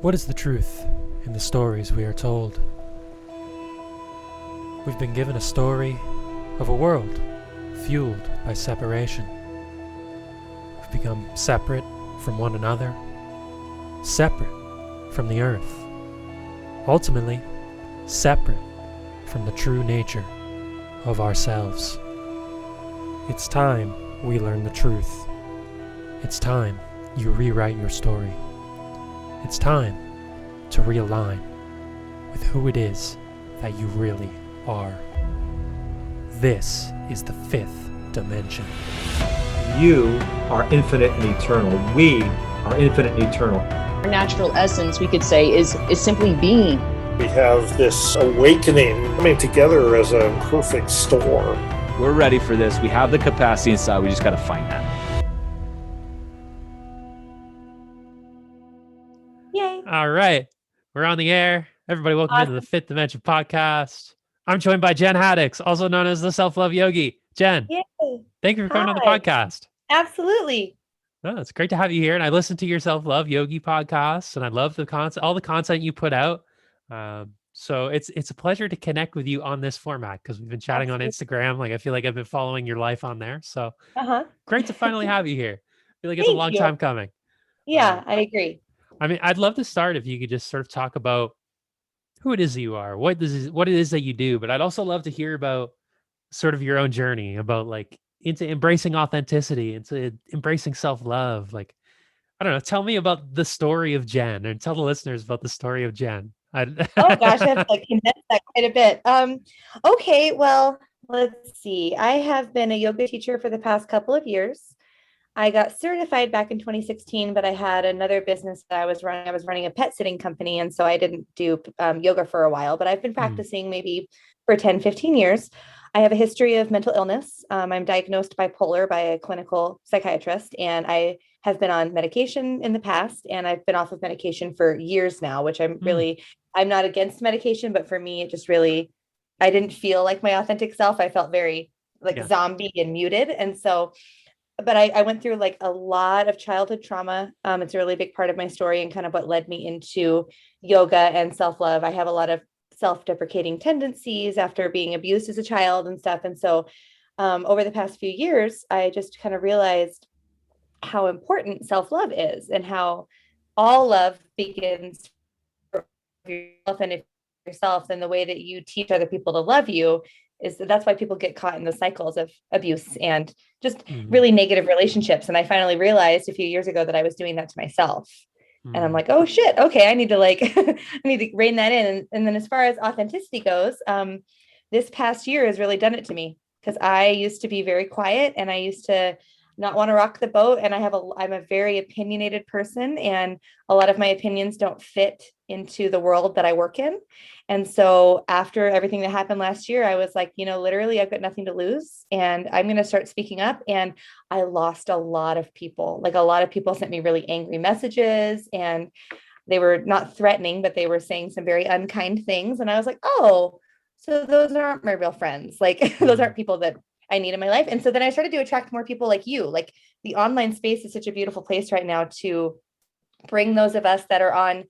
What is the truth in the stories we are told? We've been given a story of a world fueled by separation. We've become separate from one another, separate from the earth, ultimately separate from the true nature of ourselves. It's time we learn the truth. It's time you rewrite your story. It's time to realign with who it is that you really are. This is the fifth dimension. You are infinite and eternal. We are infinite and eternal. Our natural essence, we could say, is simply being. We have this awakening coming together as a perfect storm. We're ready for this. We have the capacity inside. We just got to find that. Yay. All right, we're on the air. Everybody, welcome into the Fifth Dimension podcast. I'm joined by Jen Haddix, also known as the Self-Love Yogi. Jen, Yay. thank you for coming on the Hi. podcast. Absolutely. Oh, it's great to have you here. And I listened to your Self-Love Yogi podcast, and I love the all the content you put out. So it's a pleasure to connect with you on this format because we've been chatting on Instagram. Like I feel like I've been following your life on there. So great to finally have you here. I feel like it's a long time coming. Yeah, I agree. I mean, I'd love to start if you could just sort of talk about who it is that you are, what it is that you do. But I'd also love to hear about sort of your own journey about like into embracing authenticity, into embracing self-love. Like, I don't know, tell me about the story of Jen and tell the listeners about the story of Jen. Oh gosh, I have to condense that quite a bit. Okay, well, let's see. I have been a yoga teacher for the past couple of years. I got certified back in 2016, but I had another business that I was running. I was running a pet sitting company, and so I didn't do yoga for a while, but I've been practicing maybe for 10, 15 years. I have a history of mental illness. I'm diagnosed bipolar by a clinical psychiatrist, and I have been on medication in the past, and I've been off of medication for years now, which I'm not against medication, but for me, it just really, I didn't feel like my authentic self. I felt very zombie and muted. And so, but I went through like a lot of childhood trauma. It's a really big part of my story and kind of what led me into yoga and self-love. I have a lot of self-deprecating tendencies after being abused as a child and stuff. And so over the past few years, I just kind of realized how important self-love is and how all love begins for yourself. And if yourself, then the way that you teach other people to love you is that's why people get caught in the cycles of abuse and just really negative relationships. And I finally realized a few years ago that I was doing that to myself. And I'm like, oh shit. Okay. I need to I need to rein that in. And then as far as authenticity goes, this past year has really done it to me because I used to be very quiet and I used to not want to rock the boat. And I'm a very opinionated person, and a lot of my opinions don't fit into the world that I work in. And so after everything that happened last year, I was like, literally I've got nothing to lose and I'm going to start speaking up. And I lost a lot of people. Like a lot of people sent me really angry messages, and they were not threatening, but they were saying some very unkind things. And I was like, oh, so those aren't my real friends. Like those aren't people that I need in my life. And so then I started to attract more people like you. Like the online space is such a beautiful place right now to bring those of us that are on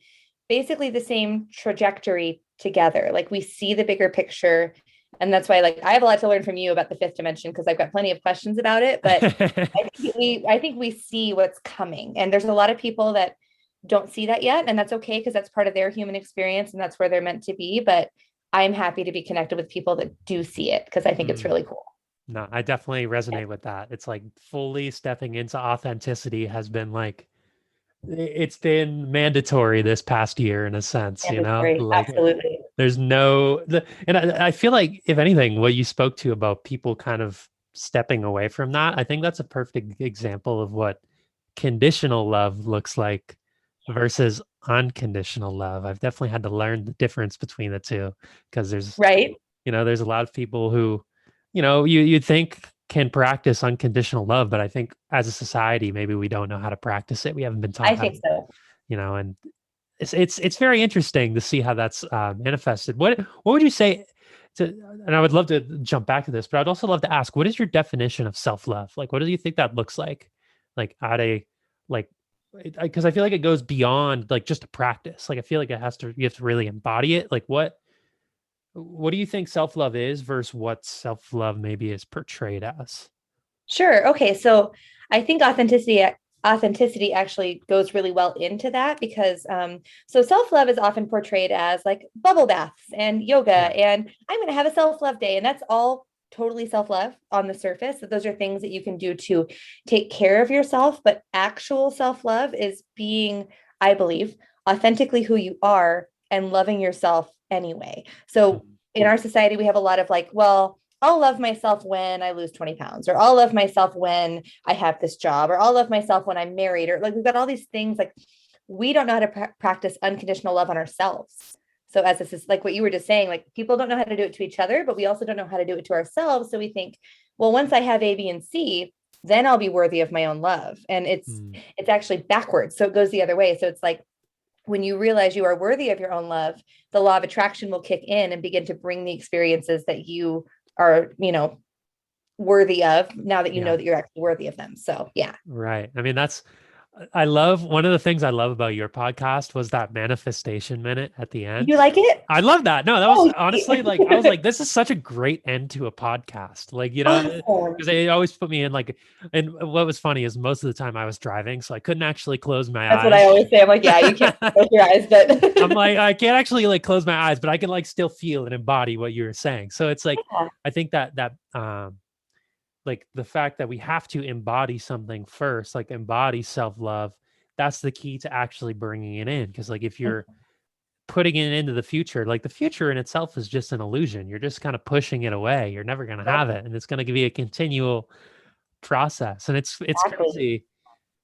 basically the same trajectory together. Like we see the bigger picture. And that's why I have a lot to learn from you about the fifth dimension, because I've got plenty of questions about it, but I think we see what's coming. And there's a lot of people that don't see that yet. And that's okay, because that's part of their human experience and that's where they're meant to be. But I'm happy to be connected with people that do see it, because I think it's really cool. No, I definitely resonate with that. It's like fully stepping into authenticity has been it's been mandatory this past year in a sense, Absolutely. There's and I feel like if anything, what you spoke to about people kind of stepping away from that, I think that's a perfect example of what conditional love looks like versus unconditional love. I've definitely had to learn the difference between the two, because there's a lot of people who, you'd think can practice unconditional love, but I think as a society, maybe we don't know how to practice it. We haven't been taught. I think so. And it's very interesting to see how that's manifested. What would you say and I would love to jump back to this, but I'd also love to ask, what is your definition of self-love? Like, what do you think that looks like? Like at a because I feel like it goes beyond like just a practice. Like I feel like you have to really embody it. Like what do you think self-love is versus what self-love maybe is portrayed as? Sure. Okay. So I think authenticity actually goes really well into that because so self-love is often portrayed as like bubble baths and yoga Yeah. and I'm going to have a self-love day, and that's all totally self-love on the surface. That those are things that you can do to take care of yourself, but actual self-love is being, I believe, authentically who you are and loving yourself anyway. So Mhm. in our society we have a lot of like, well, I'll love myself when I lose 20 pounds, or I'll love myself when I have this job, or I'll love myself when I'm married, or like we've got all these things like we don't know how to practice unconditional love on ourselves. So as this is like what you were just saying, like people don't know how to do it to each other, but we also don't know how to do it to ourselves. So we think, well, once I have A, B, and C, then I'll be worthy of my own love. And Mm. it's actually backwards. So it goes the other way. So it's like when you realize you are worthy of your own love, the law of attraction will kick in and begin to bring the experiences that you are, worthy of now that you Yeah. know that you're actually worthy of them. So yeah. Right. I mean, I love one of the things I love about your podcast was that manifestation minute at the end. You like it? I love that. No, that was Oh, honestly like, I was like, this is such a great end to a podcast. Like, awesome. because they always put me in like, and what was funny is most of the time I was driving, so I couldn't actually close my That's what I eyes. always say. I'm like, yeah, you can't close your eyes, I'm but like, I can't actually like close my eyes, but I can like still feel and embody what you were saying. So it's like, yeah, I think that like the fact that we have to embody something first, like embody self-love, that's the key to actually bringing it in. Because like if you're putting it into the future, like the future in itself is just an illusion. You're just kind of pushing it away. You're never going to have it, and it's going to be a continual process. And it's exactly. crazy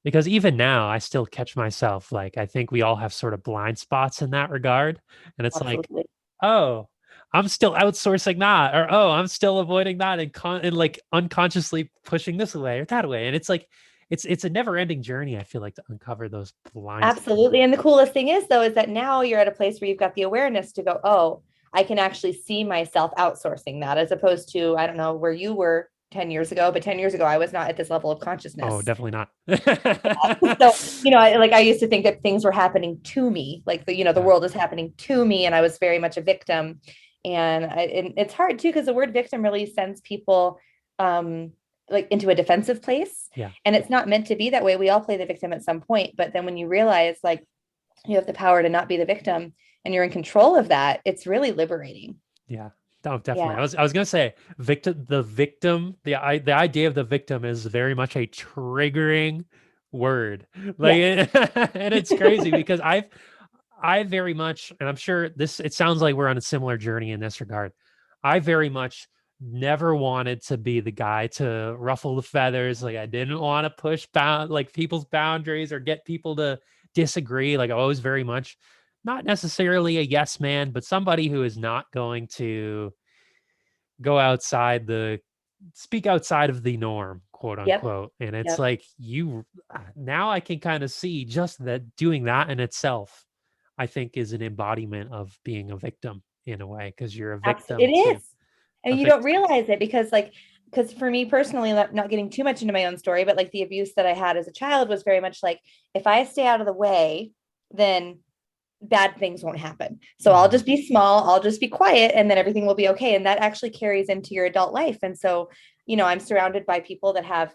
because even now I still catch myself, like I think we all have sort of blind spots in that regard, and it's like, Absolutely. oh, I'm still outsourcing that, or oh, I'm still avoiding that, and like unconsciously pushing this away or that away, and it's like it's a never ending journey. I feel like to uncover those blind spots. Absolutely. And the coolest thing is, though, is that now you're at a place where you've got the awareness to go, oh, I can actually see myself outsourcing that, as opposed to, I don't know where you were 10 years ago, but 10 years ago, I was not at this level of Oh, consciousness. definitely not. So, I used to think that things were happening to me, like the Yeah. world is happening to me. And I was very much a victim. And it's hard too, because the word victim really sends people, like into a defensive place. Yeah. And it's not meant to be that way. We all play the victim at some point, but then when you realize like you have the power to not be the victim and you're in control of that, it's really liberating. Yeah. Oh, definitely. Yeah. I was gonna say the idea of the victim is very much a triggering word. Like, Yes. and it's crazy because I very much, and I'm sure it sounds like we're on a similar journey in this regard. I very much never wanted to be the guy to ruffle the feathers. Like I didn't want to push like people's boundaries or get people to disagree. Like I was very much not necessarily a yes man, but somebody who is not going to go outside speak outside of the norm, quote Yep. unquote. And it's Yep. like now I can kind of see just that doing that in itself, I think, is an embodiment of being a victim in a way, because you're a Absolutely. victim It to is. a And you don't victim. realize it because for me personally, not getting too much into my own story, but like the abuse that I had as a child was very much like, if I stay out of the way, then bad things won't happen. So I'll Mhm. just be small, I'll just be quiet, and then everything will be okay. And that actually carries into your adult life. And so, I'm surrounded by people that have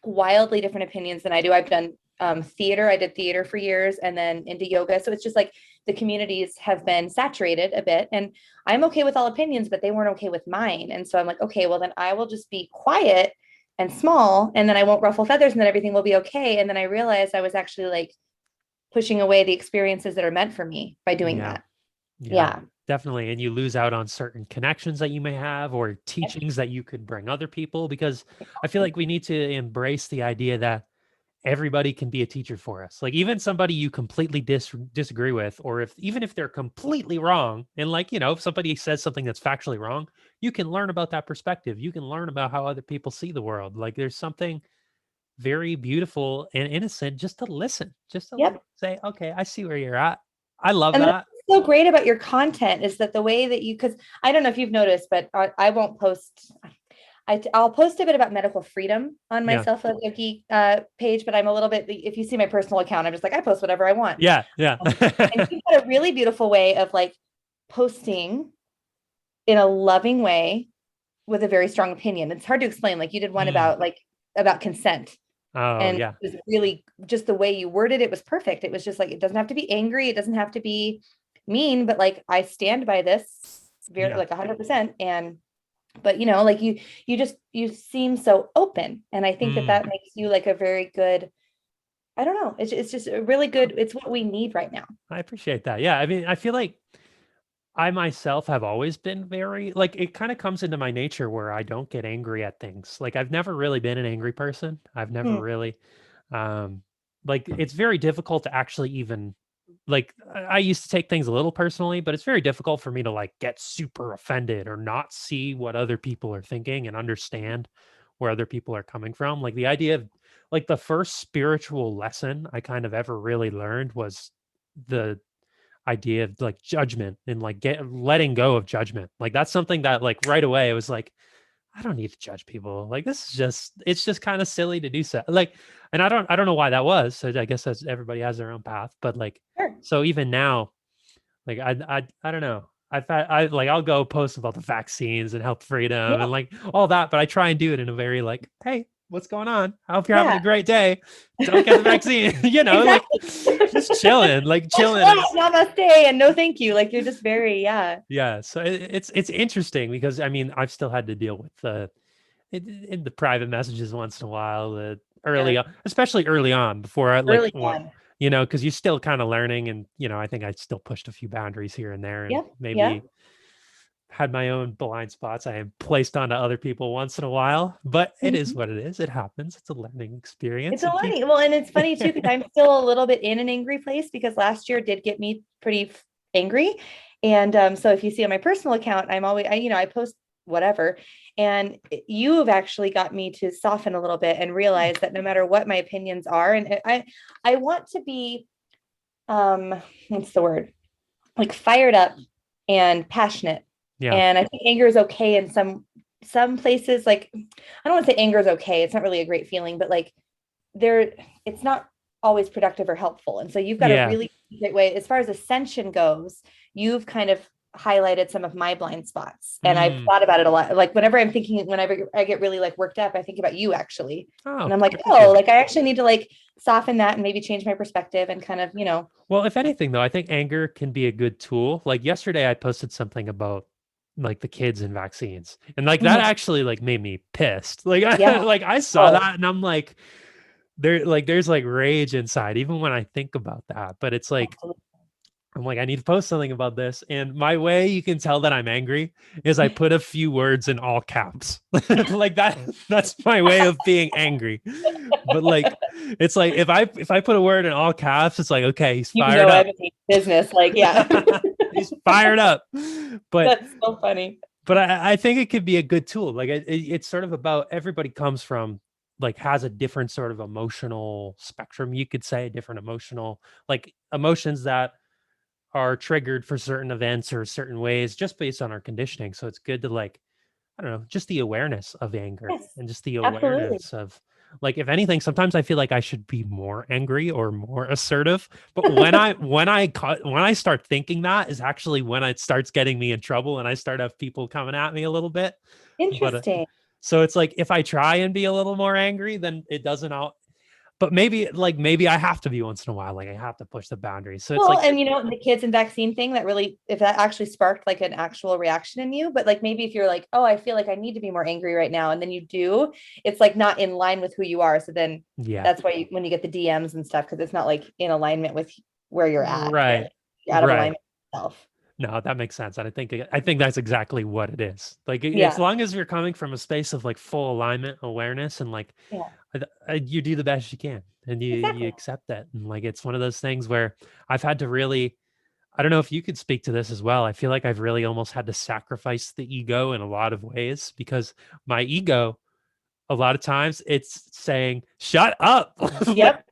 wildly different opinions than I do. I've done theater. I did theater for years and then into yoga. So it's just like the communities have been saturated a bit. And I'm okay with all opinions, but they weren't okay with mine. And so I'm like, okay, well, then I will just be quiet and small, and then I won't ruffle feathers, and then everything will be okay. And then I realized I was actually like pushing away the experiences that are meant for me by doing Yeah. that. Yeah, Yeah. definitely. And you lose out on certain connections that you may have or Yep. teachings that you could bring other people, because I feel like we need to embrace the idea that everybody can be a teacher for us. Like even somebody you completely disagree with, or even if they're completely wrong, and like, if somebody says something that's factually wrong, you can learn about that perspective. You can learn about how other people see the world. Like there's something very beautiful and innocent just to listen, just to like Yep. say, okay, I see where you're at. I love And that's that. so great about your content is that the way that because I don't know if you've noticed, but I won't post. I'll post a bit about medical freedom on my Yeah. Self-Love Yogi page, but I'm a little bit, if you see my personal account, I'm just like, I post whatever I want. Yeah. Yeah. And you've got a really beautiful way of like posting in a loving way with a very strong opinion. It's hard to explain. Like you did one about consent. Oh, And yeah. it was really just the way you worded it was perfect. It was just like, it doesn't have to be angry. It doesn't have to be mean, but like, I stand by this very Yeah. like 100%. And, but you know, like you seem so open. And I think that makes you like a very good, I don't know. It's just a really good, it's what we need right now. I appreciate that. Yeah. I mean, I feel like I myself have always been very, like, it kind of comes into my nature where I don't get angry at things. Like, I've never really been an angry person. I've never Mm. really, um, like, it's very difficult to actually even, like, I used to take things a little personally, but it's very difficult for me to, like, get super offended or not see what other people are thinking and understand where other people are coming from. Like, the idea of, like, the first spiritual lesson I kind of ever really learned was the idea of like judgment and like letting go of judgment. Like that's something that like right away it was like, I don't need to judge people. Like this is just, it's just kind of silly to do so. Like, and I don't know why that was. So I guess that's, everybody has their own path, but like, Sure. so even now, like I don't know. I like I'll go post about the vaccines and health freedom Yeah. and like all that, but I try and do it in a very like, hey, what's going on? I hope you're having Yeah. a great day. Don't get the vaccine, you know, like just chilling, like chilling. Namaste and no thank you. Like you're just very, yeah. Yeah, so it's interesting because I mean I've still had to deal with in the private messages once in a while, Sure. especially early on before I like Early on. you know, because you're still kind of learning, and you know I think I still pushed a few boundaries here and there, and Yep. Yeah. maybe had my own blind spots I am placed onto other people once in a while, but it is Mhm. what it is. It happens. It's a learning experience. It's a learning. Well, and it's funny too, because I'm still a little bit in an angry place because last year did get me pretty angry. And so if you see on my personal account, I'm always, I post whatever. And you have actually got me to soften a little bit and realize that no matter what my opinions are, and I want to be, what's the word? Like fired up and passionate. Yeah. And I think anger is okay in some places. Like, I don't want to say anger is okay. It's not really a great feeling, but like it's not always productive or helpful. And so you've got a really great way, as far as ascension goes, you've kind of highlighted some of my blind spots. And I've thought about it a lot. Like whenever I get really like worked up, I think about you actually. Oh, and I'm like, oh, like I actually need to like soften that and maybe change my perspective and kind of, Well, if anything though, I think anger can be a good tool. Like yesterday I posted something about like the kids and vaccines, and like that actually like made me pissed. Like Yeah. like I saw that and I'm like, there's like rage inside even when I think about that, but it's like I'm like, I need to post something about this. And my way you can tell that I'm angry is I put a few words in all caps. Like that's my way of being angry. But like, it's like, if I put a word in all caps, it's like, okay, he's fired up. Business. Like, yeah. He's fired up. But that's so funny. But I think it could be a good tool. Like it's sort of about, everybody comes from, like has a different sort of emotional spectrum. You could say different emotional, like emotions that are triggered for certain events or certain ways just based on our conditioning. So it's good to like, I don't know, just the awareness of anger and just the awareness of like, if anything, sometimes I feel like I should be more angry or more assertive. But when I start thinking that is actually when it starts getting me in trouble and I start have people coming at me a little bit. Interesting. So it's like, if I try and be a little more angry, then it doesn't all. But maybe I have to be once in a while. Like I have to push the boundaries. So it's like, and the kids and vaccine thing that really, if that actually sparked like an actual reaction in you, but like maybe if you're like, oh, I feel like I need to be more angry right now, and then you do, it's like not in line with who you are. So then that's why when you get the DMs and stuff, because it's not like in alignment with where you're at. Right. You're out of alignment with yourself. No, that makes sense. And I think that's exactly what it is. Like as long as you're coming from a space of like full alignment, awareness, and like you do the best you can, and you accept that. And like it's one of those things where I've had to really, I don't know if you could speak to this as well. I feel like I've really almost had to sacrifice the ego in a lot of ways, because my ego a lot of times it's saying, shut up. Yep.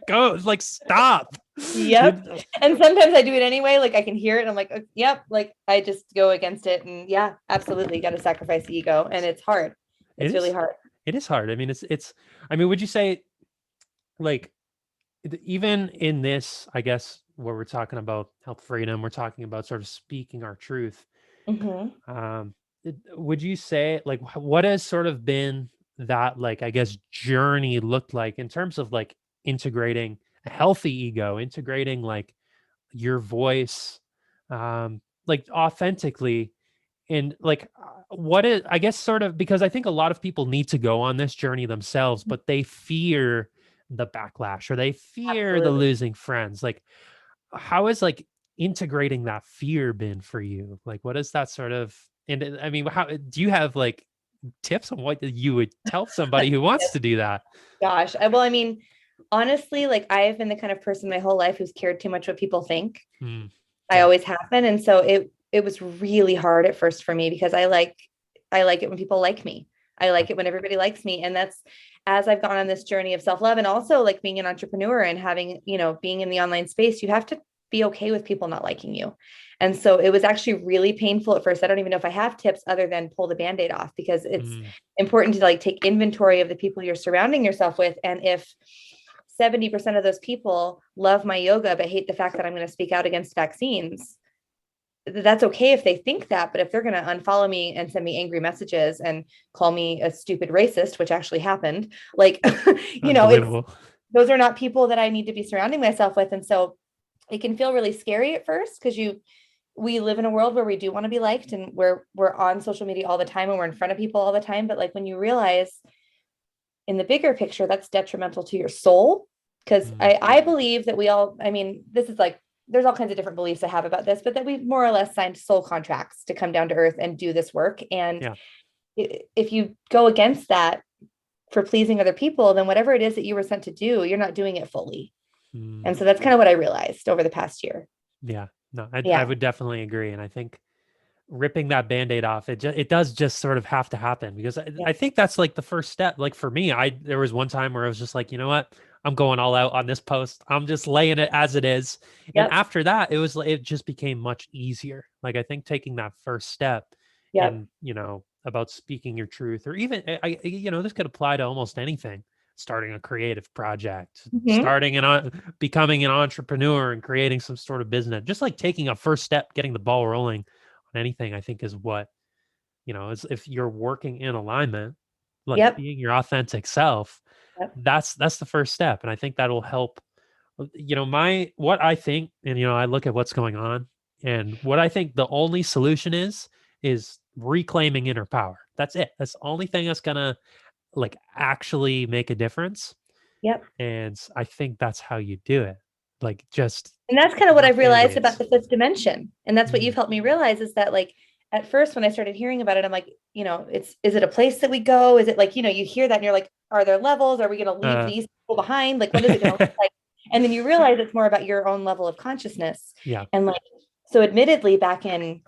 Go, like, stop. Yep. And sometimes I do it anyway. Like I can hear it. And I'm like, yep. Like I just go against it. And yeah, absolutely. Got to sacrifice the ego. And it's hard. It's really hard. It is hard. I mean, I mean, would you say, like, even in this, I guess, where we're talking about health freedom, we're talking about sort of speaking our truth. Mm-hmm. Would you say, like, what has sort of been that, like, I guess, journey looked like in terms of like integrating a healthy ego, integrating like your voice, like authentically, and like what is, I guess, sort of, because I think a lot of people need to go on this journey themselves, but they fear the backlash, or they fear the Absolutely. losing friends. Like, how is like integrating that fear been for you? Like, what is that sort of, and I mean, how do you have like tips on what you would tell somebody who wants to do that? Gosh. Well, I mean, honestly, like I've been the kind of person my whole life who's cared too much what people think. Mm, I yeah. always have been. And so it was really hard at first for me because I like it when people like me. I like it when everybody likes me. And that's, as I've gone on this journey of self-love, and also like being an entrepreneur and having, being in the online space, you have to be okay with people not liking you. And so it was actually really painful at first. I don't even know if I have tips other than pull the Band-Aid off, because it's important to like take inventory of the people you're surrounding yourself with. And if 70% of those people love my yoga, but hate the fact that I'm going to speak out against vaccines, that's okay if they think that. But if they're going to unfollow me and send me angry messages and call me a stupid racist, which actually happened, like, those are not people that I need to be surrounding myself with. And so it can feel really scary at first, because we live in a world where we do want to be liked, and we're on social media all the time, and we're in front of people all the time. But like, when you realize in the bigger picture, that's detrimental to your soul. Because I believe that we all, I mean, this is like, there's all kinds of different beliefs I have about this, but that we've more or less signed soul contracts to come down to earth and do this work. And if you go against that for pleasing other people, then whatever it is that you were sent to do, you're not doing it fully. And so that's kind of what I realized over the past year. Yeah, no, I would definitely agree. And I think ripping that Band-Aid off, it does just sort of have to happen, because I think that's like the first step. Like for me, there was one time where I was just like, you know what? I'm going all out on this post. I'm just laying it as it is. And after that, it just became much easier. Like, I think taking that first step and, about speaking your truth, or even, this could apply to almost anything. Starting a creative project, becoming an entrepreneur and creating some sort of business, just like taking a first step, getting the ball rolling on anything, I think is what, is if you're working in alignment, like being your authentic self, that's the first step. And I think that'll help, what I think, and, I look at what's going on, and what I think the only solution is reclaiming inner power. That's it. That's the only thing that's gonna like actually make a difference. And I think that's how you do it. Like, and that's kind of what I've realized about the fifth dimension. And that's what you've helped me realize, is that like, at first when I started hearing about it, I'm like, is it a place that we go? Is it like, you hear that and you're like, are there levels? Are we going to leave these people behind? Like, what is it going to look like? And then you realize it's more about your own level of consciousness. And like, so admittedly, back in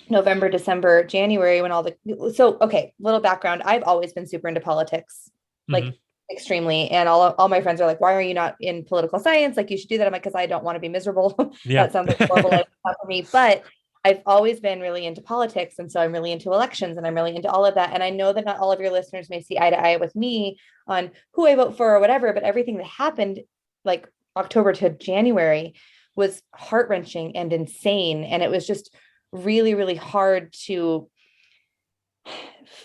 November, December, January, when little background, I've always been super into politics, like extremely. And all my friends are like, why are you not in political science? Like, you should do that. I'm like, because I don't want to be miserable. That sounds like a horrible life for me. But I've always been really into politics. And so I'm really into elections, and I'm really into all of that. And I know that not all of your listeners may see eye to eye with me on who I vote for or whatever, but everything that happened like October to January was heart-wrenching and insane. And it was just really, really hard to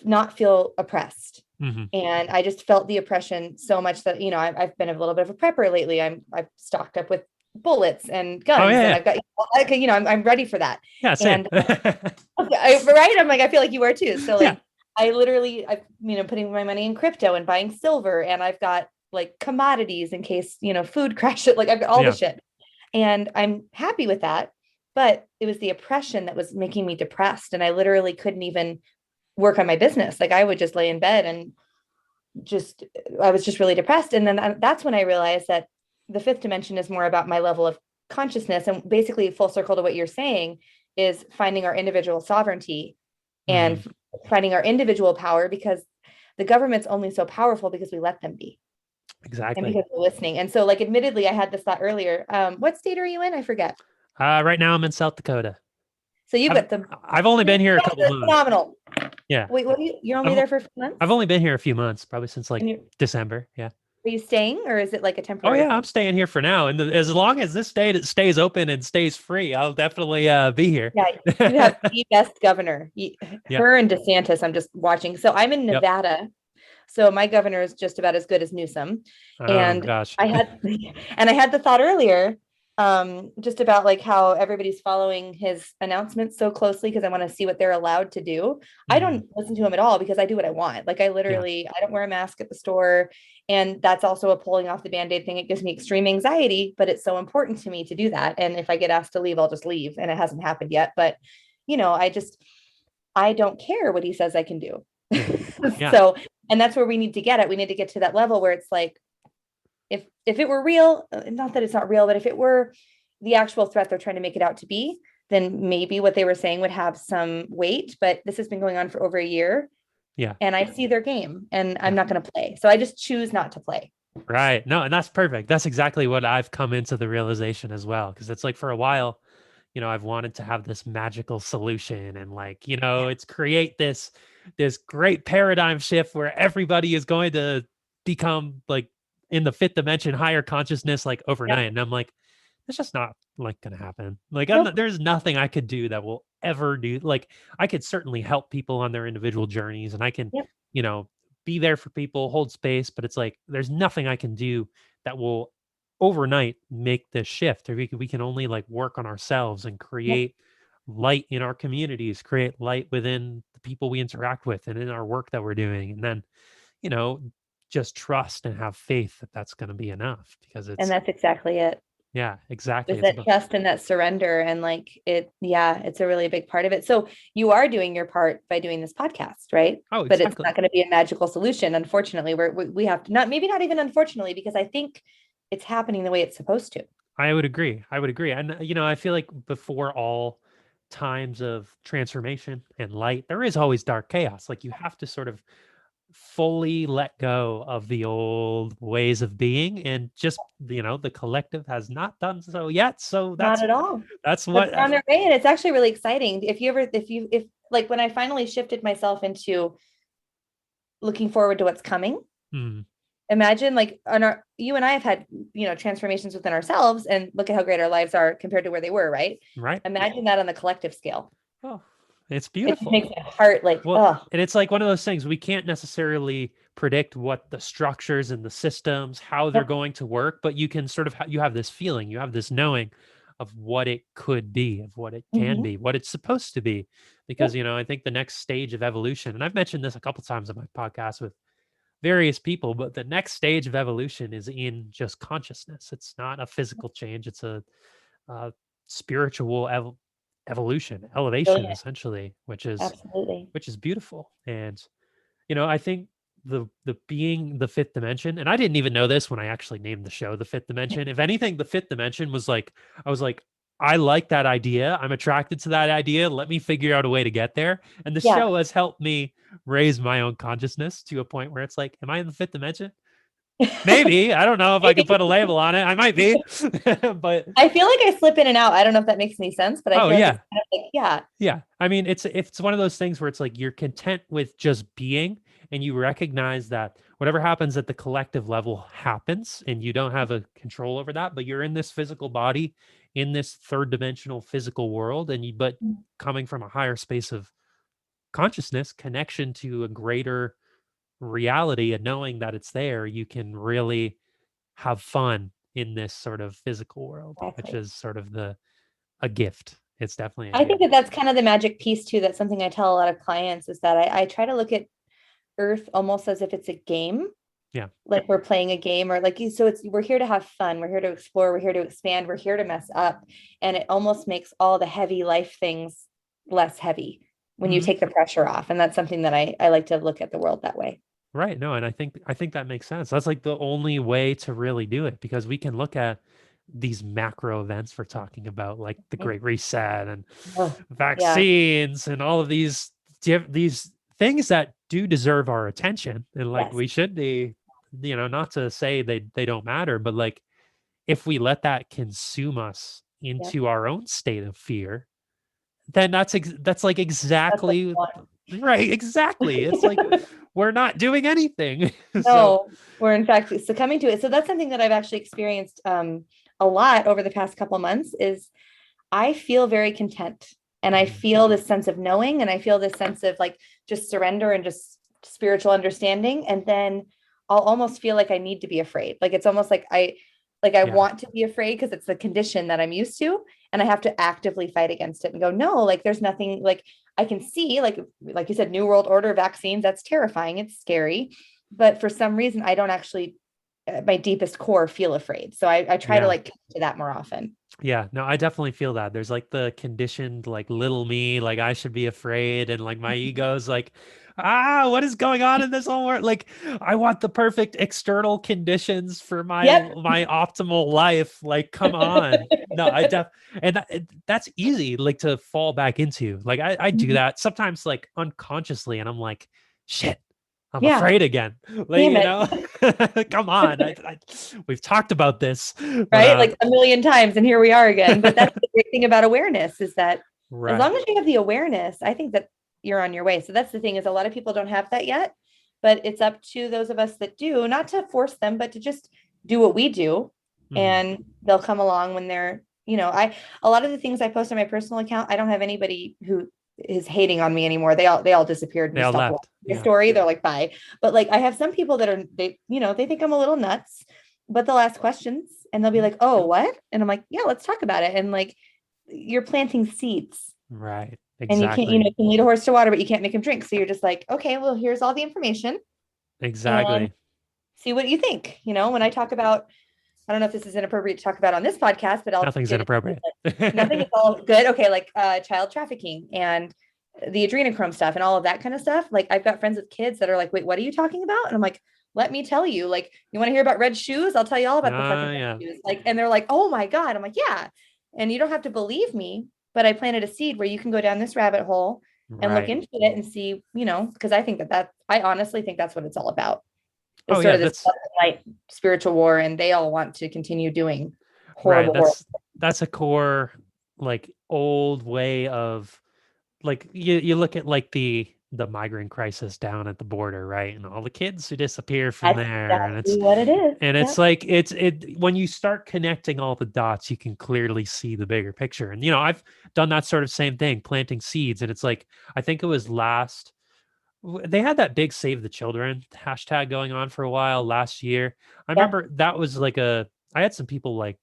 not feel oppressed. And I just felt the oppression so much that, I've been a little bit of a prepper lately. I've stocked up with bullets and guns, and I've got, I'm ready for that. And right. I'm like, I feel like you are too. So like, I literally, putting my money in crypto and buying silver, and I've got like commodities in case, food crashes. Like, I've got all the shit, and I'm happy with that. But it was the oppression that was making me depressed. And I literally couldn't even work on my business. Like, I would just lay in bed and I was just really depressed. And then that's when I realized that the fifth dimension is more about my level of consciousness. And basically, full circle to what you're saying, is finding our individual sovereignty and finding our individual power. Because the government's only so powerful because we let them be. And Exactly. because we're listening. And so, like, admittedly, I had this thought earlier. What state are you in? I forget. Right now I'm in South Dakota. So you got the I've only been here a couple months. phenomenal. Yeah. Wait, what are you're only I've- there for a few months? I've only been here a few months, probably since like And you're, December. Yeah. are you staying, or is it like a Oh temporary yeah, thing? I'm staying here for now, and as long as this state stays open and stays free, I'll definitely be here. Yeah, you have the best governor. Yep. Her and DeSantis, I'm just watching. So I'm in Yep. Nevada. So my governor is just about as good as Newsom. Oh And gosh. I had the thought earlier, just about like how everybody's following his announcements so closely because I want to see what they're allowed to do. I don't listen to him at all because I do what I want. Like I literally, I don't wear a mask at the store. And that's also a pulling off the Band-Aid thing. It gives me extreme anxiety, but it's so important to me to do that. And if I get asked to leave, I'll just leave. And it hasn't happened yet. But, I don't care what he says I can do. Yeah. So, and that's where we need to get it. We need to get to that level where it's like, if it were real, not that it's not real, but if it were the actual threat they're trying to make it out to be, then maybe what they were saying would have some weight. But this has been going on for over a year. Yeah. And I see their game and I'm not going to play. So I just choose not to play. Right. No, and that's perfect. That's exactly what I've come into the realization as well. Because it's like for a while, I've wanted to have this magical solution and like, it's create this great paradigm shift where everybody is going to become like in the fifth dimension, higher consciousness, like overnight. Yep. And I'm like, it's just not like going to happen. Like Nope. there's nothing I could do that will ever do. Like I could certainly help people on their individual journeys and I can, Yep. be there for people, hold space, but it's like, there's nothing I can do that will overnight make this shift. Or we can only like work on ourselves and create light in our communities, create light within the people we interact with and in our work that we're doing. And then, just trust and have faith that that's going to be enough because And that's exactly it. yeah, exactly. There's that trust and that surrender. And like it's a really big part of it. So you are doing your part by doing this podcast, right? Oh, but exactly. it's not going to be a magical solution. Unfortunately, we have to not even unfortunately, because I think it's happening the way it's supposed to. I would agree. And, I feel like before all times of transformation and light, there is always dark chaos. Like you have to sort of fully let go of the old ways of being and just, the collective has not done so yet. So Not at all. That's what on their way. And it's actually really exciting. If like when I finally shifted myself into looking forward to what's coming, imagine like you and I have had, transformations within ourselves and look at how great our lives are compared to where they were. Right. Imagine that on the collective scale. Oh, it's beautiful. It makes my heart like, and it's like one of those things we can't necessarily predict what the structures and the systems, how they're going to work, but you can sort of, you have this feeling, you have this knowing of what it could be, of what it can be, what it's supposed to be. Because, I think the next stage of evolution, and I've mentioned this a couple of times on my podcast with various people, but the next stage of evolution is in just consciousness. It's not a physical change. It's a spiritual elevation, essentially, which is beautiful. And, I think the being the fifth dimension, and I didn't even know this when I actually named the show, the fifth dimension. If anything, the fifth dimension was like, I was like, I like that idea. I'm attracted to that idea. Let me figure out a way to get there. And the show has helped me raise my own consciousness to a point where it's like, am I in the fifth dimension? Maybe. I don't know if I can put a label on it. I might be. But I feel like I slip in and out. I don't know if that makes any sense, but I feel like it's kind of like, yeah. I mean, it's one of those things where it's like you're content with just being, and you recognize that whatever happens at the collective level happens, and you don't have a control over that, but you're in this physical body, in this third dimensional physical world, but coming from a higher space of consciousness, connection to a greater reality, and knowing that it's there, you can really have fun in this sort of physical world, which is sort of a gift. It's definitely I think that's kind of the magic piece too. That's something I tell a lot of clients is that I try to look at Earth almost as if it's a game. Yeah. Like we're playing a game, or like, so we're here to have fun. We're here to explore. We're here to expand. We're here to mess up. And it almost makes all the heavy life things less heavy when you take the pressure off. And that's something that I like to look at the world that way. Right. No, and I think that makes sense. That's like the only way to really do it, because we can look at these macro events we're talking about, like the Great Reset and vaccines and all of these things that do deserve our attention, and like Yes. we should be, not to say they don't matter, but like if we let that consume us Yep. into our own state of fear, then that's like That's what exactly you want. right. Exactly. It's like we're not doing anything. So No, we're in fact succumbing to it. So that's something that I've actually experienced a lot over the past couple months is I feel very content and I feel this sense of knowing and I feel this sense of like just surrender and just spiritual understanding. And then I'll almost feel like I need to be afraid. Like it's almost like I yeah, want to be afraid because it's the condition that I'm used to. And I have to actively fight against it and go, no, like there's nothing like I can see, like you said, New World Order vaccines, that's terrifying. It's scary. But for some reason, I don't actually at my deepest core feel afraid. So I try to yeah. like come to that more often. Yeah, no, I definitely feel that. There's like the conditioned, like little me, like I should be afraid, and like my ego's like, what is going on in this whole world? Like, I want the perfect external conditions for Yep. my optimal life. Like, come on. No, that's easy, like to fall back into. Like, I do that sometimes, like unconsciously, and I'm like, shit. I'm Yeah. afraid again. Like, Damn it. come on. We've talked about this, but, Right? Like a million times, and here we are again. But that's the great thing about awareness is that right. as long as you have the awareness, I think that you're on your way. So that's the thing is a lot of people don't have that yet, but it's up to those of us that do, not to force them, but to just do what we do. Mhm. And they'll come along when they're, a lot of the things I post on my personal account, I don't have anybody who is hating on me anymore. They all disappeared. They all left. My Yeah. story. They're like, bye. But like, I have some people that are, they think I'm a little nuts, but they'll ask questions and they'll be like, oh, what? And I'm like, yeah, let's talk about it. And like, you're planting seeds. Right. And you can't, Exactly. you can lead a horse to water, but you can't make him drink. So you're just like, okay, well, here's all the information Exactly. and see what you think. When I talk about, I don't know if this is inappropriate to talk about on this podcast, but Nothing's inappropriate. Nothing is all good. Okay, like child trafficking and the adrenochrome stuff and all of that kind of stuff. Like I've got friends with kids that are like, wait, what are you talking about? And I'm like, let me tell you. Like, you want to hear about red shoes? I'll tell you all about the fucking red shoes. Like, and they're like, oh my God. I'm like, yeah. And you don't have to believe me, but I planted a seed where you can go down this rabbit hole and look into it and see, because I think I honestly think that's what it's all about. It's sort of this light spiritual war, and they all want to continue doing horrible. That's a core, like old way of, like you look at like the migrant crisis down at the border, right? And all the kids who disappear from there, and it's what it is. And it's like when you start connecting all the dots, you can clearly see the bigger picture. And I've done that sort of same thing, planting seeds. And it's like, I think it was they had that big Save the Children hashtag going on for a while last year. I remember that was like I had some people like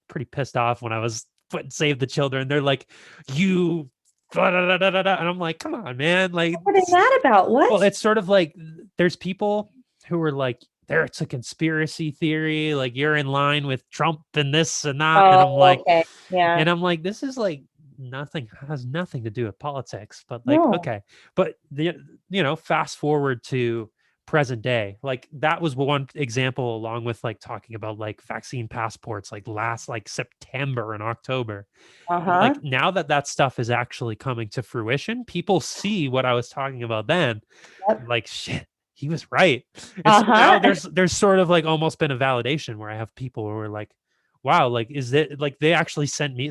pretty pissed off when I was putting Save the Children. They're like, you and I'm like, come on, man. Like, what is that about? What? Well, it's sort of like there's people who are like, it's a conspiracy theory. Like, you're in line with Trump and this and that. And I'm like, okay. Yeah. And I'm like, this is like has nothing to do with politics, but like, okay. But fast forward to present day, like that was one example, along with like talking about like vaccine passports, like last like September and October. Like now that stuff is actually coming to fruition, people see what I was talking about then. Like, shit, he was right. And so now there's sort of like almost been a validation where I have people who are like, wow, like, is it like they actually sent me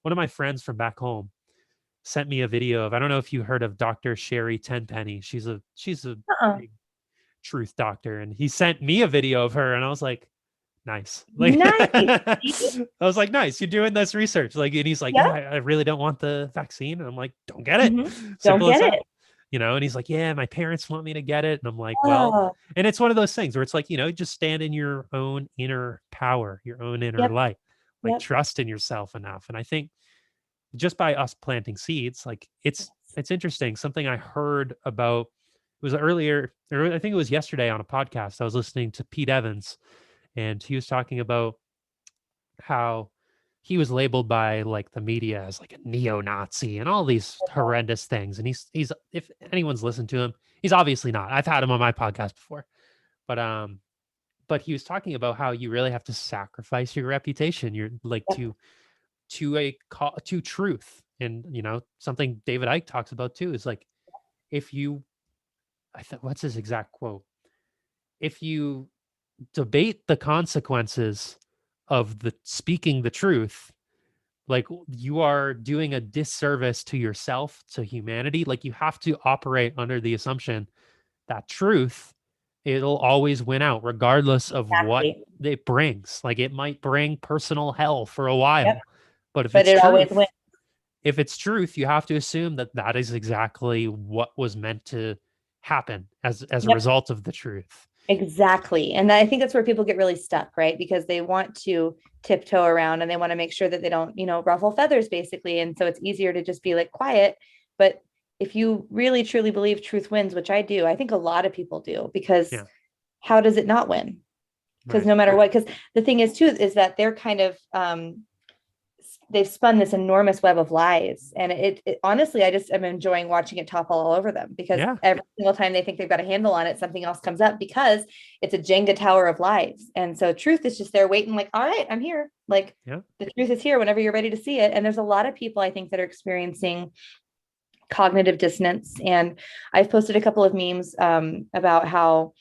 one of my friends from back home sent me a video of, I don't know if you heard of Dr. Sherry Tenpenny. She's a big truth doctor. And he sent me a video of her and I was like, nice. Like, nice. I was like, nice. You're doing this research. Like, and he's like, yeah, I really don't want the vaccine. And I'm like, don't get it. Don't get it. And he's like, yeah, my parents want me to get it. And I'm like, well, and it's one of those things where it's like, just stand in your own inner power, your own inner light, like trust in yourself enough. And I think just by us planting seeds, like it's interesting. Something I heard about, it was earlier, or I think it was yesterday on a podcast. I was listening to Pete Evans, and he was talking about how he was labeled by like the media as like a neo-Nazi and all these horrendous things. And he's if anyone's listened to him, he's obviously not. I've had him on my podcast before, but he was talking about how you really have to sacrifice your reputation. You're like to truth. And something David Icke talks about too is like, if you what's his exact quote? If you debate the consequences of the speaking the truth, like you are doing a disservice to yourself, to humanity. Like you have to operate under the assumption that truth, it'll always win out regardless of what Exactly. it brings. Like it might bring personal hell for a Yep. while, but But it always wins. if it's truth, you have to assume that that is exactly what was meant to happen as a Yep. result of the truth. Exactly. And I think that's where people get really stuck, right? Because they want to tiptoe around and they want to make sure that they don't, ruffle feathers basically. And so it's easier to just be like quiet. But if you really truly believe truth wins, which I do, I think a lot of people do, because Yeah. how does it not win? Because Right. no matter what, because the thing is too, is that they're kind of, they've spun this enormous web of lies. And it honestly, I just am enjoying watching it topple all over them, because Yeah. every single time they think they've got a handle on it, something else comes up, because it's a Jenga tower of lies. And so truth is just there waiting, like, all right, I'm here. Like Yeah. the truth is here whenever you're ready to see it. And there's a lot of people, I think, that are experiencing cognitive dissonance. And I've posted a couple of memes about how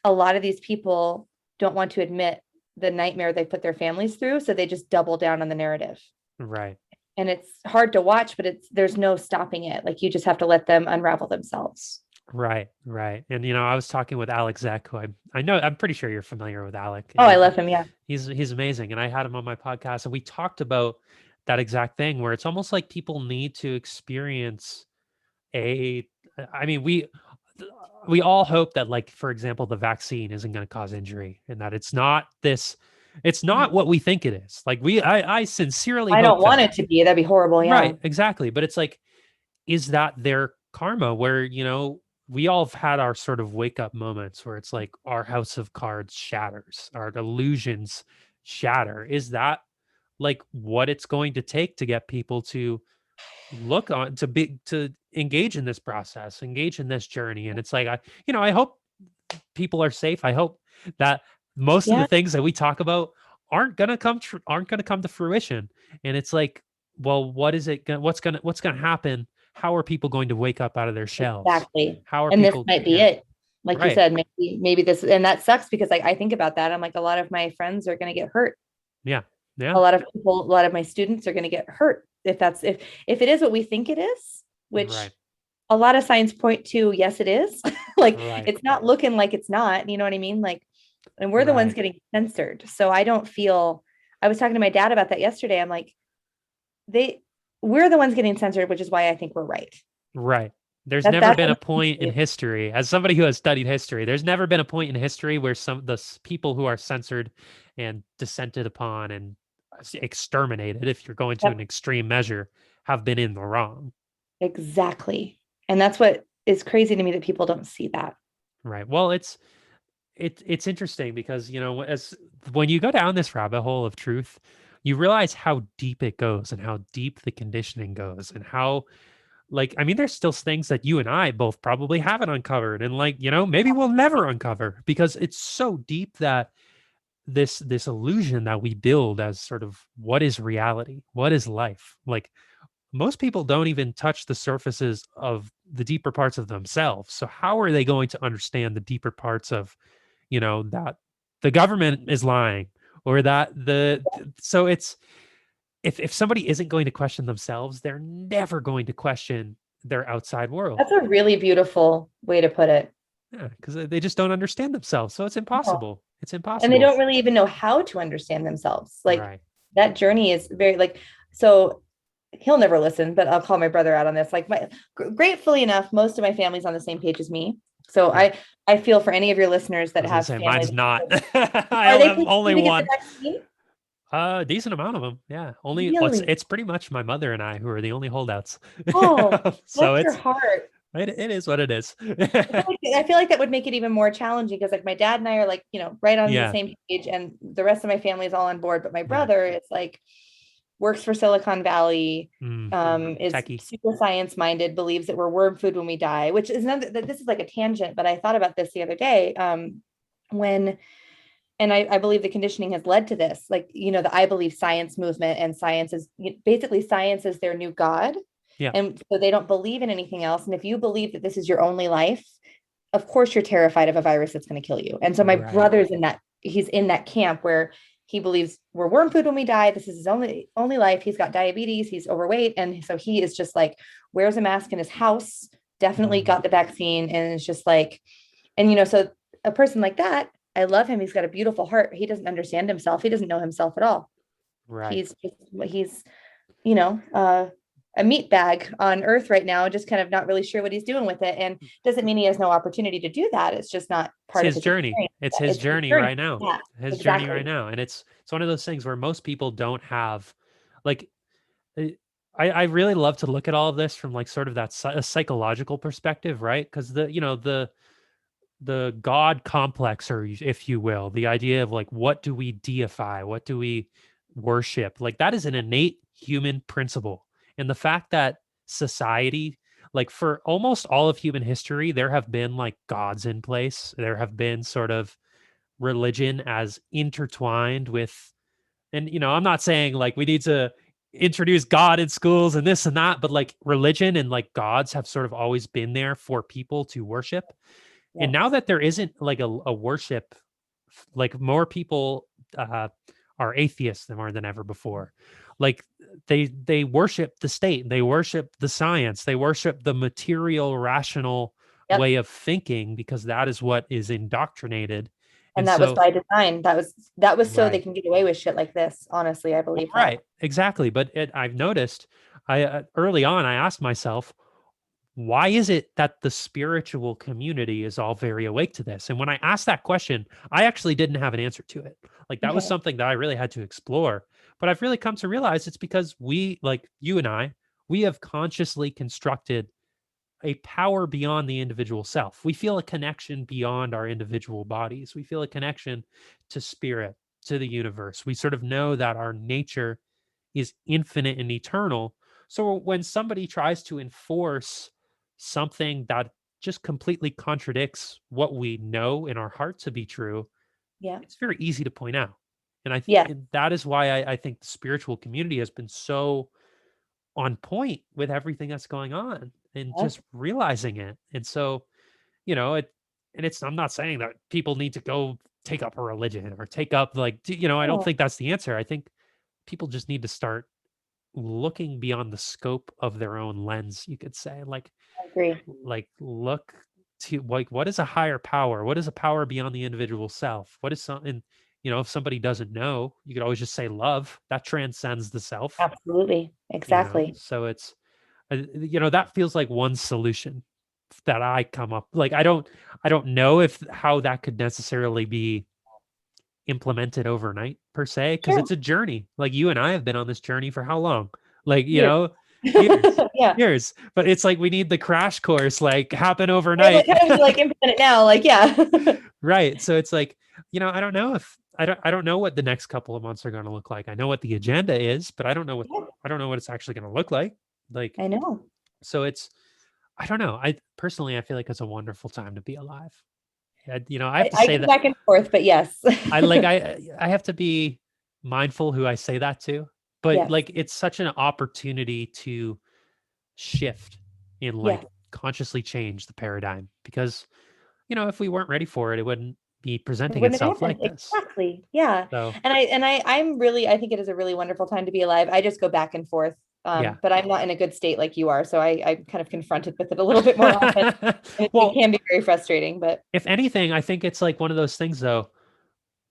a lot of these people don't want to admit the nightmare they put their families through. So they just double down on the narrative. Right. And it's hard to watch, but there's no stopping it. Like you just have to let them unravel themselves. Right. Right. And I was talking with Alex Zek, who I know, I'm pretty sure you're familiar with Alec. Oh, I love him. Yeah. He's amazing. And I had him on my podcast and we talked about that exact thing where it's almost like people need to experience I mean, we all hope that, like, for example, the vaccine isn't going to cause injury and that it's not what we think it is. Like I sincerely I hope don't want that. it to be. That'd be horrible. Yeah. Right, exactly. But it's like, is that their karma where, we all have had our sort of wake up moments where it's like our house of cards shatters, our illusions shatter. Is that like what it's going to take to get people to to engage in this process, engage in this journey? And it's like, I hope people are safe. I hope that most of Yeah. the things that we talk about aren't gonna come to fruition. And it's like, well, what's gonna happen? How are people going to wake up out of their shells? Exactly. How are And this people? might be Yeah, it. Like you right. said, maybe this, and that sucks because I think about that. I'm like, a lot of my friends are going to get hurt. Yeah, yeah, A lot of people, a lot of my students are going to get hurt if it is what we think it is, which right, a lot of signs point to, yes, it is. Like right, it's not looking like it's not, you know what I mean? Like, and we're the ones right, getting censored. So I was talking to my dad about that yesterday. I'm like, we're the ones getting censored, which is why I think we're right. right. There's That never that's been a point in history, as somebody who has studied history, there's never been a point in history where people who are censored and dissented upon and exterminated, if you're going to Yep, an extreme measure, have been in the wrong. exactly. And that's what is crazy to me, that people don't see that. Right. Well, it's interesting because, as when you go down this rabbit hole of truth, you realize how deep it goes and how deep the conditioning goes and how, like, I mean, there's still things that you and I both probably haven't uncovered and, like, maybe we'll never uncover because it's so deep that this illusion that we build as sort of what is reality, what is life, like most people don't even touch the surfaces of the deeper parts of themselves. So how are they going to understand the deeper parts of, that the government is lying or that so it's, if somebody isn't going to question themselves, they're never going to question their outside world. That's a really beautiful way to put it. Yeah, because they just don't understand themselves. So it's No. impossible. It's And impossible. they don't really even know how to understand themselves. Like Right. that journey is very so he'll never listen, but I'll call my brother out on this. Like gratefully enough, most of my family's on the same page as me. So Yeah. I feel for any of your listeners I that was gonna have say families. mine's not. Are they have pushing only you to get one. the vaccine? A decent amount of them. Yeah. Only Really? it's pretty much my mother and I who are the only holdouts. Oh, So bless your heart. it is what it is. I feel like that would make it even more challenging because like my dad and I are like, right on the Yeah. same page, and the rest of my family is all on board. But my Yeah. brother is like, works for Silicon Valley, is Techie. super science minded, believes that we're worm food when we die, which is this is like a tangent, but I thought about this the other day. And I believe the conditioning has led to this, like, the I believe science movement, and science is basically science is their new God. Yeah. And so they don't believe in anything else. And if you believe that this is your only life, of course you're terrified of a virus that's going to kill you. And so my Right. brother's he's in that camp where he believes we're worm food when we die. This is his only life. He's got diabetes. He's overweight. And so he is just like, wears a mask in his house, definitely got the vaccine. And it's just like, and, so a person like that, I love him. He's got a beautiful heart. He doesn't understand himself. He doesn't know himself at all. Right. He's a meat bag on earth right now, just kind of not really sure what he's doing with it. And doesn't mean he has no opportunity to do that. It's just not part of his journey. experience. It's his journey right now. Yeah, his exactly. journey right now. And it's one of those things where most people don't have, like, I really love to look at all of this from like sort of that a psychological perspective, right? Because the God complex, or if you will, the idea of like, what do we deify? What do we worship? Like, that is an innate human principle. And the fact that society, like for almost all of human history, there have been like gods in place. There have been sort of religion as intertwined with, and I'm not saying like we need to introduce God in schools and this and that, but like religion and like gods have sort of always been there for people to worship. And now that there isn't like a worship, like more people are atheists than more than ever before. Like they worship the state, they worship the science, they worship the material, rational way of thinking, because that is what is indoctrinated. And that was by design. That was so they can get away with shit like this. Honestly, I believe that. Right, exactly. But I've noticed, early on, I asked myself, why is it that the spiritual community is all very awake to this? And when I asked that question, I actually didn't have an answer to it. Like that was something that I really had to explore. But I've really come to realize it's because we, like you and I, we have consciously constructed a power beyond the individual self. We feel a connection beyond our individual bodies. We feel a connection to spirit, to the universe. We sort of know that our nature is infinite and eternal. So when somebody tries to enforce something that just completely contradicts what we know in our heart to be true, it's very easy to point out. And I think that is why I think the spiritual community has been so on point with everything that's going on, and just realizing it. And so, I'm not saying that people need to go take up a religion or take up like, I don't think that's the answer. I think people just need to start looking beyond the scope of their own lens, you could say. Like, I agree. Like look to like, what is a higher power? What is a power beyond the individual self? What is something, if somebody doesn't know, you could always just say love. That transcends the self. Absolutely. Exactly. So it's, that feels like one solution that I come up. Like, I don't know how that could necessarily be implemented overnight per se, because it's a journey. Like you and I have been on this journey for how long? Like, years, years. But it's like we need the crash course like happen overnight. Like implement it now. Like, Right. So it's like, I don't know if I don't know what the next couple of months are going to look like. I know what the agenda is, but I don't know what it's actually going to look like. Like, I know. So I don't know. I personally, I feel like it's a wonderful time to be alive. I have to say that back and forth, but yes. I have to be mindful who I say that to, but like, it's such an opportunity to shift and like consciously change the paradigm, because, if we weren't ready for it, it wouldn't be presenting itself like this. Exactly. Yeah. So. I think it is a really wonderful time to be alive. I just go back and forth. But I'm not in a good state like you are. So I'm kind of confronted with it a little bit more often. It can be very frustrating, but if anything, I think it's like one of those things though,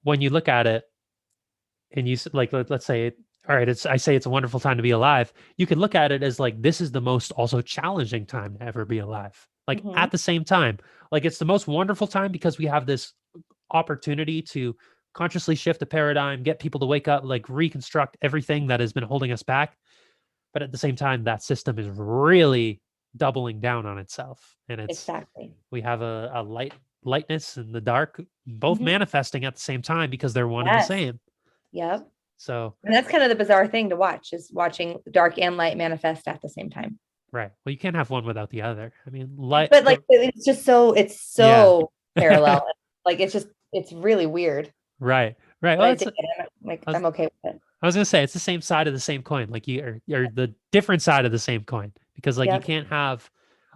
when you look at it and you like, let's say, all right, I say it's a wonderful time to be alive. You can look at it as like, this is the most also challenging time to ever be alive. Like at the same time, like it's the most wonderful time because we have this opportunity to consciously shift the paradigm, get people to wake up, like reconstruct everything that has been holding us back. But at the same time, that system is really doubling down on itself. And it's we have a lightness and the dark both manifesting at the same time because they're one and the same. Yep. So, and that's kind of the bizarre thing to watch, is watching dark and light manifest at the same time. Right. Well, you can't have one without the other. I mean, light, but like it's just so parallel. Like it's really weird. Right. Well, I'm okay with it. I was gonna say it's the same side of the same coin. Like you're the different side of the same coin, because like you can't have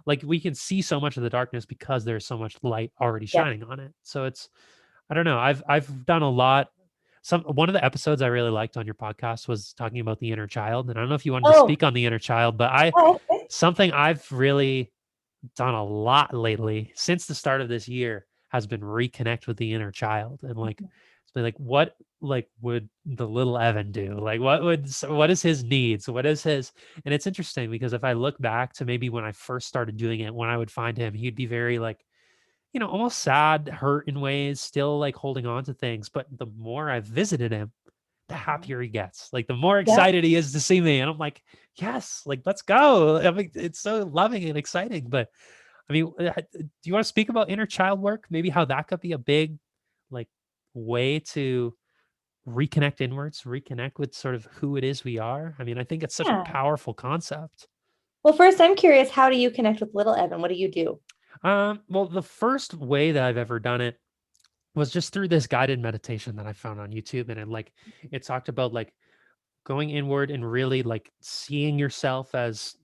like we can see so much of the darkness because there's so much light already Yeah. shining on it. So it's, I don't know. I've done a lot. One of the episodes I really liked on your podcast was talking about the inner child. And I don't know if you wanted to Oh, speak on the inner child, but okay. something I've really done a lot lately since the start of this year has been reconnect with the inner child and like it's been like what like would the little Evan do, like what is his needs, what is his. And it's interesting because if I look back to maybe when I first started doing it, when I would find him, he'd be very like, almost sad, hurt in ways, still like holding on to things. But the more I visited him, the happier he gets. Like the more Yeah. excited he is to see me. And I'm like, yes, like let's go. I mean, it's so loving and exciting. But I mean, do you want to speak about inner child work? Maybe how that could be a big like way to reconnect inwards, reconnect with sort of who it is we are. I mean, I think it's such a Yeah. powerful concept. Well, first, I'm curious, how do you connect with little Evan? What do you do? Well, the first way that I've ever done it was just through this guided meditation that I found on YouTube. And it talked about like going inward and really like seeing yourself as,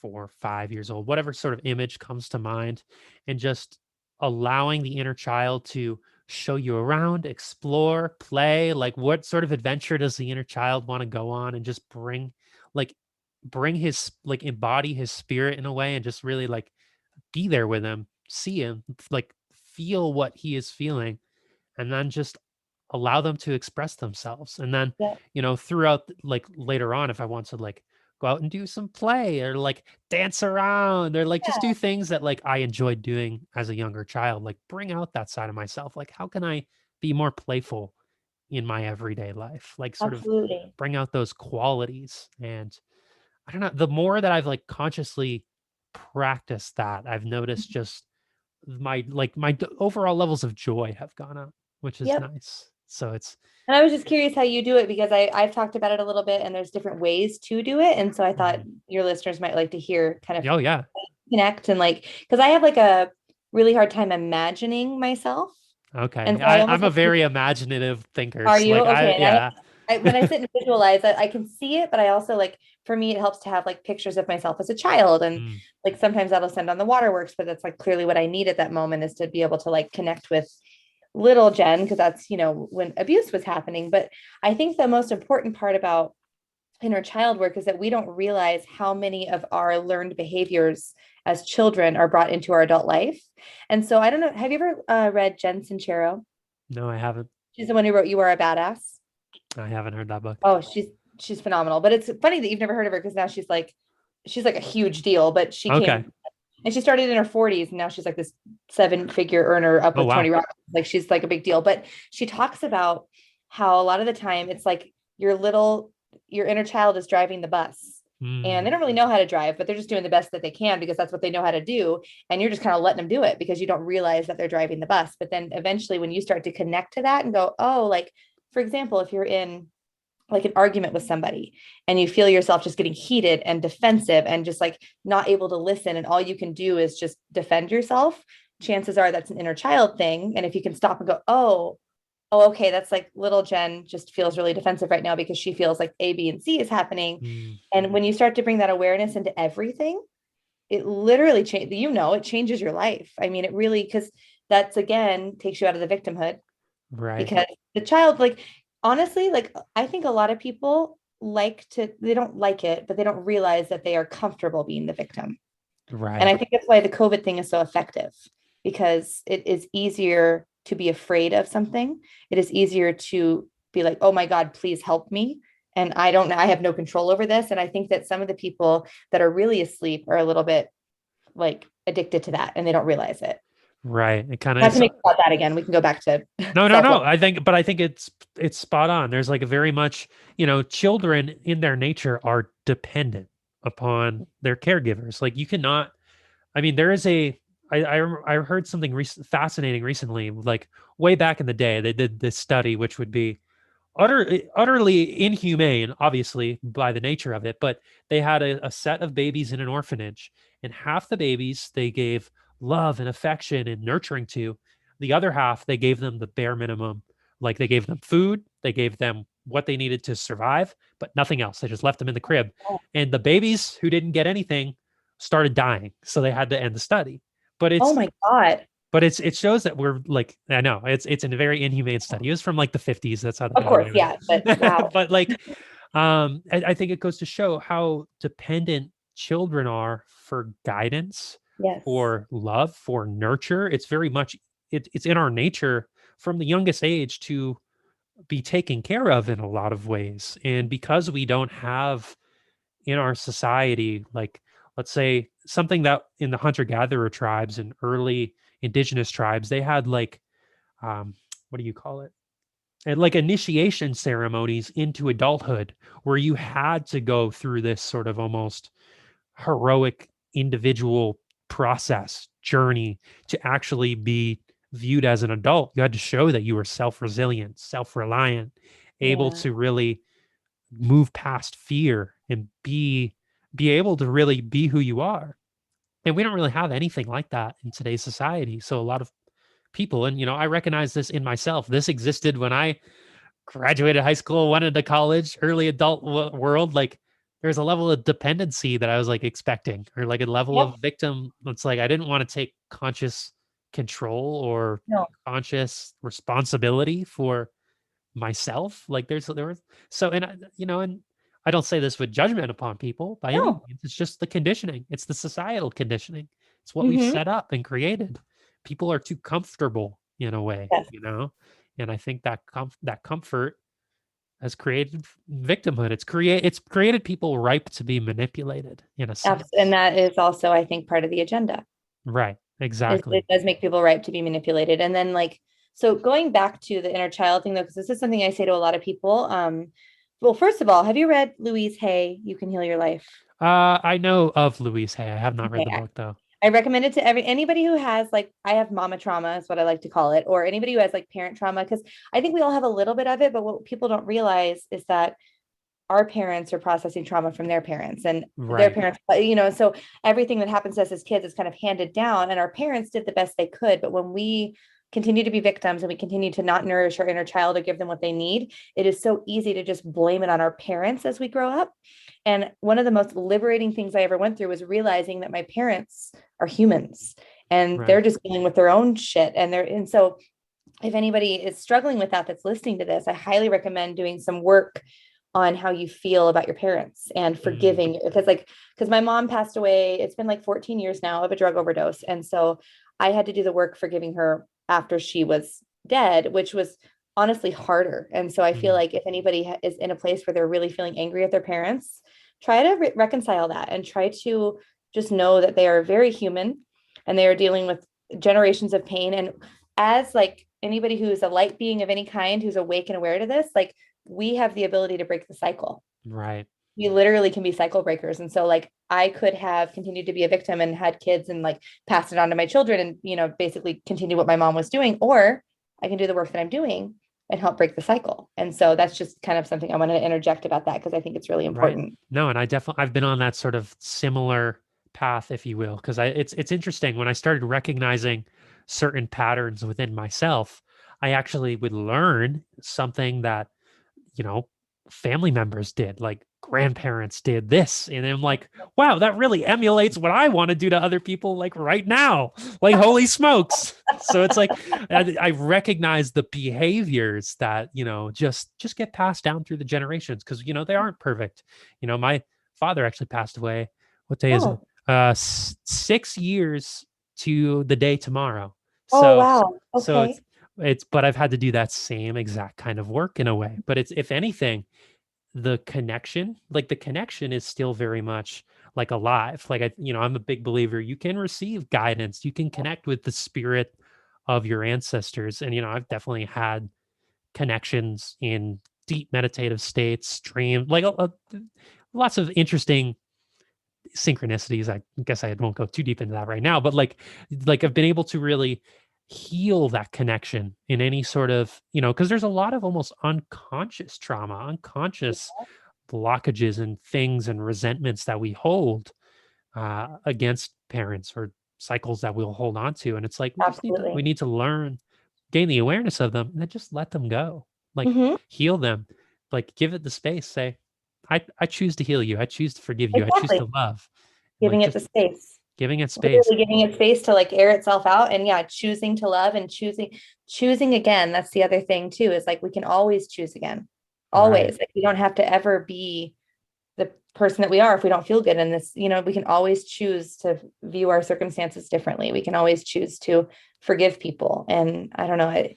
4, 5 years old, whatever sort of image comes to mind, and just allowing the inner child to show you around, explore, play. Like, what sort of adventure does the inner child want to go on, and just like, bring his, like, embody his spirit in a way, and just really like be there with him, see him, like, feel what he is feeling, and then just allow them to express themselves. And then, Yeah. throughout, like later on, if I want to like go out and do some play or like dance around or like just Yeah, do things that like I enjoyed doing as a younger child, like bring out that side of myself. Like, how can I be more playful in my everyday life? Like, sort of absolutely. bring out those qualities. And I don't know, the more that I've like consciously practiced that, I've noticed just my overall levels of joy have gone up, which is Yep. nice. So it's, And I was just curious how you do it because I've talked about it a little bit and there's different ways to do it. And so I thought your listeners might like to hear kind of oh yeah, connect and like, because I have like a really hard time imagining myself. okay. And so I almost I'm a have to, very imaginative thinker. are So you? like Okay. And yeah, I when I sit and visualize, I can see it, but I also like, for me, it helps to have like pictures of myself as a child. And mm, like sometimes that'll send on the waterworks, but that's like clearly what I need at that moment is to be able to like connect with little Jen, because that's, when abuse was happening. But I think the most important part about inner child work is that we don't realize how many of our learned behaviors as children are brought into our adult life. And so I don't know, have you ever read Jen Sincero? no, I haven't. She's the one who wrote You Are a Badass. I haven't heard that book. Oh, she's phenomenal. But it's funny that you've never heard of her because now she's like a huge deal. But she Okay. came and she started in her 40s and now she's like this 7-figure earner up Oh, with wow. Tony Robbins. Like she's like a big deal. But she talks about how a lot of the time it's like your inner child is driving the bus. And they don't really know how to drive, but they're just doing the best that they can because that's what they know how to do. And you're just kind of letting them do it because you don't realize that they're driving the bus. But then eventually when you start to connect to that and go, oh, like, for example, if you're in like an argument with somebody and you feel yourself just getting heated and defensive and just like not able to listen and all you can do is just defend yourself, chances are that's an inner child thing. And if you can stop and go, oh, okay, that's like little Jen just feels really defensive right now because she feels like A, B, and C is happening. And when you start to bring that awareness into everything, it literally it changes your life. I mean, it really, because that's again takes you out of the victimhood. Right. Because the child, like, honestly, like I think a lot of people they don't like it, but they don't realize that they are comfortable being the victim. Right. And I think that's why the COVID thing is so effective, because it is easier to be afraid of something. It is easier to be like, oh my God, please help me. And I don't know, I have no control over this. And I think that some of the people that are really asleep are a little bit like addicted to that and they don't realize it. Right. It kind Not of to make about that again. We can go back to no. self-love. I think it's spot on. There's like a very much, children in their nature are dependent upon their caregivers. Like you cannot, I mean, there is I heard something fascinating recently, like way back in the day, they did this study, which would be utterly inhumane, obviously, by the nature of it. But they had a set of babies in an orphanage, and half the babies they gave love and affection and nurturing to. The other half, they gave them the bare minimum. Like they gave them food, they gave them what they needed to survive, but nothing else. They just left them in the crib. And the babies who didn't get anything started dying, so they had to end the study. But Oh my God. it shows that we're like, I know it's a very inhumane study. It was from like the 50s. That's how they Of got course, away with yeah, but it. wow. But like, I think it goes to show how dependent children are for guidance, Yes. for love, for nurture. It's very much it's in our nature from the youngest age to be taken care of in a lot of ways. And because we don't have in our society, like, let's say something that in the hunter gatherer tribes and early indigenous tribes, they had like, what do you call it? And like initiation ceremonies into adulthood, where you had to go through this sort of almost heroic individual process journey to actually be viewed as an adult. You had to show that you were self-resilient, self-reliant, able Yeah. to really move past fear and be able to really be who you are. And we don't really have anything like that in today's society. So a lot of people, and I recognize this in myself. This existed when I graduated high school, went into college, early adult world. Like there's a level of dependency that I was like expecting, or like a level Yep. of victim. It's like I didn't want to take conscious control or No. conscious responsibility for myself. Like there was so, and and I don't say this with judgment upon people by any No. means. It's just the conditioning. It's the societal conditioning. It's what we've Mhm. set up and created. People are too comfortable in a way, Yes. and I think that that comfort has created victimhood. It's created people ripe to be manipulated in a sense. And that is also, I think, part of the agenda. Right. It Exactly. does make people ripe to be manipulated. And then like, so going back to the inner child thing though, because this is something I say to a lot of people. Well, first of all, have you read Louise Hay, You Can Heal Your Life? I know of Louise Hay. I have not read Okay, the book though. I recommend it to anybody who has like, I have mama trauma is what I like to call it, or anybody who has like parent trauma, because I think we all have a little bit of it, but what people don't realize is that our parents are processing trauma from their parents and their Right. parents, so everything that happens to us as kids is kind of handed down, and our parents did the best they could. But when we continue to be victims and we continue to not nourish our inner child or give them what they need, it is so easy to just blame it on our parents as we grow up. And one of the most liberating things I ever went through was realizing that my parents are humans and they're Right. just dealing with their own shit. And so if anybody is struggling with that that's listening to this, I highly recommend doing some work on how you feel about your parents and forgiving, because my mom passed away. It's been like 14 years now of a drug overdose. And so I had to do the work forgiving her after she was dead, which was honestly harder. And so I feel Mm. like if anybody is in a place where they're really feeling angry at their parents, try to reconcile that and try to just know that they are very human and they are dealing with generations of pain. And as like anybody who is a light being of any kind, who's awake and aware to this, like we have the ability to break the cycle. Right. We literally can be cycle breakers. And so like I could have continued to be a victim and had kids and like passed it on to my children and, basically continue what my mom was doing, or I can do the work that I'm doing and help break the cycle. And so that's just kind of something I wanted to interject about that, because I think it's really Right. important. No, and I've been on that sort of similar path, if you will, because it's interesting when I started recognizing certain patterns within myself, I actually would learn something that, you know, family members did, like grandparents did this. And I'm like, wow, that really emulates what I want to do to other people, like right now. Like, holy smokes. So it's like I recognize the behaviors that, just get passed down through the generations, because, they aren't perfect. My father actually passed away. What day is it? Oh, 6 years to the day tomorrow. oh, So wow. so Okay. but I've had to do that same exact kind of work in a way. But it's, if anything, the connection is still very much like alive. Like I'm a big believer. You can receive guidance. You can connect with the spirit of your ancestors. And I've definitely had connections in deep meditative states, dream, like lots of interesting synchronicities. I guess I won't go too deep into that right now, but like I've been able to really heal that connection in any sort of, because there's a lot of almost unconscious trauma, unconscious blockages and things and resentments that we hold against parents, or cycles that we'll hold on to. And it's like we Absolutely. need to learn, gain the awareness of them, and then just let them go, like Mhm. heal them, like give it the space, say, I choose to heal you. I choose to forgive you. I choose Exactly. to love. Giving Like it the just space. giving it space. Literally giving it space to like air itself out, and yeah, choosing to love and choosing again. That's the other thing too, is like we can always choose again. Right. Always. Like we don't have to ever be the person that we are if we don't feel good in this. We can always choose to view our circumstances differently. We can always choose to forgive people. And I don't know,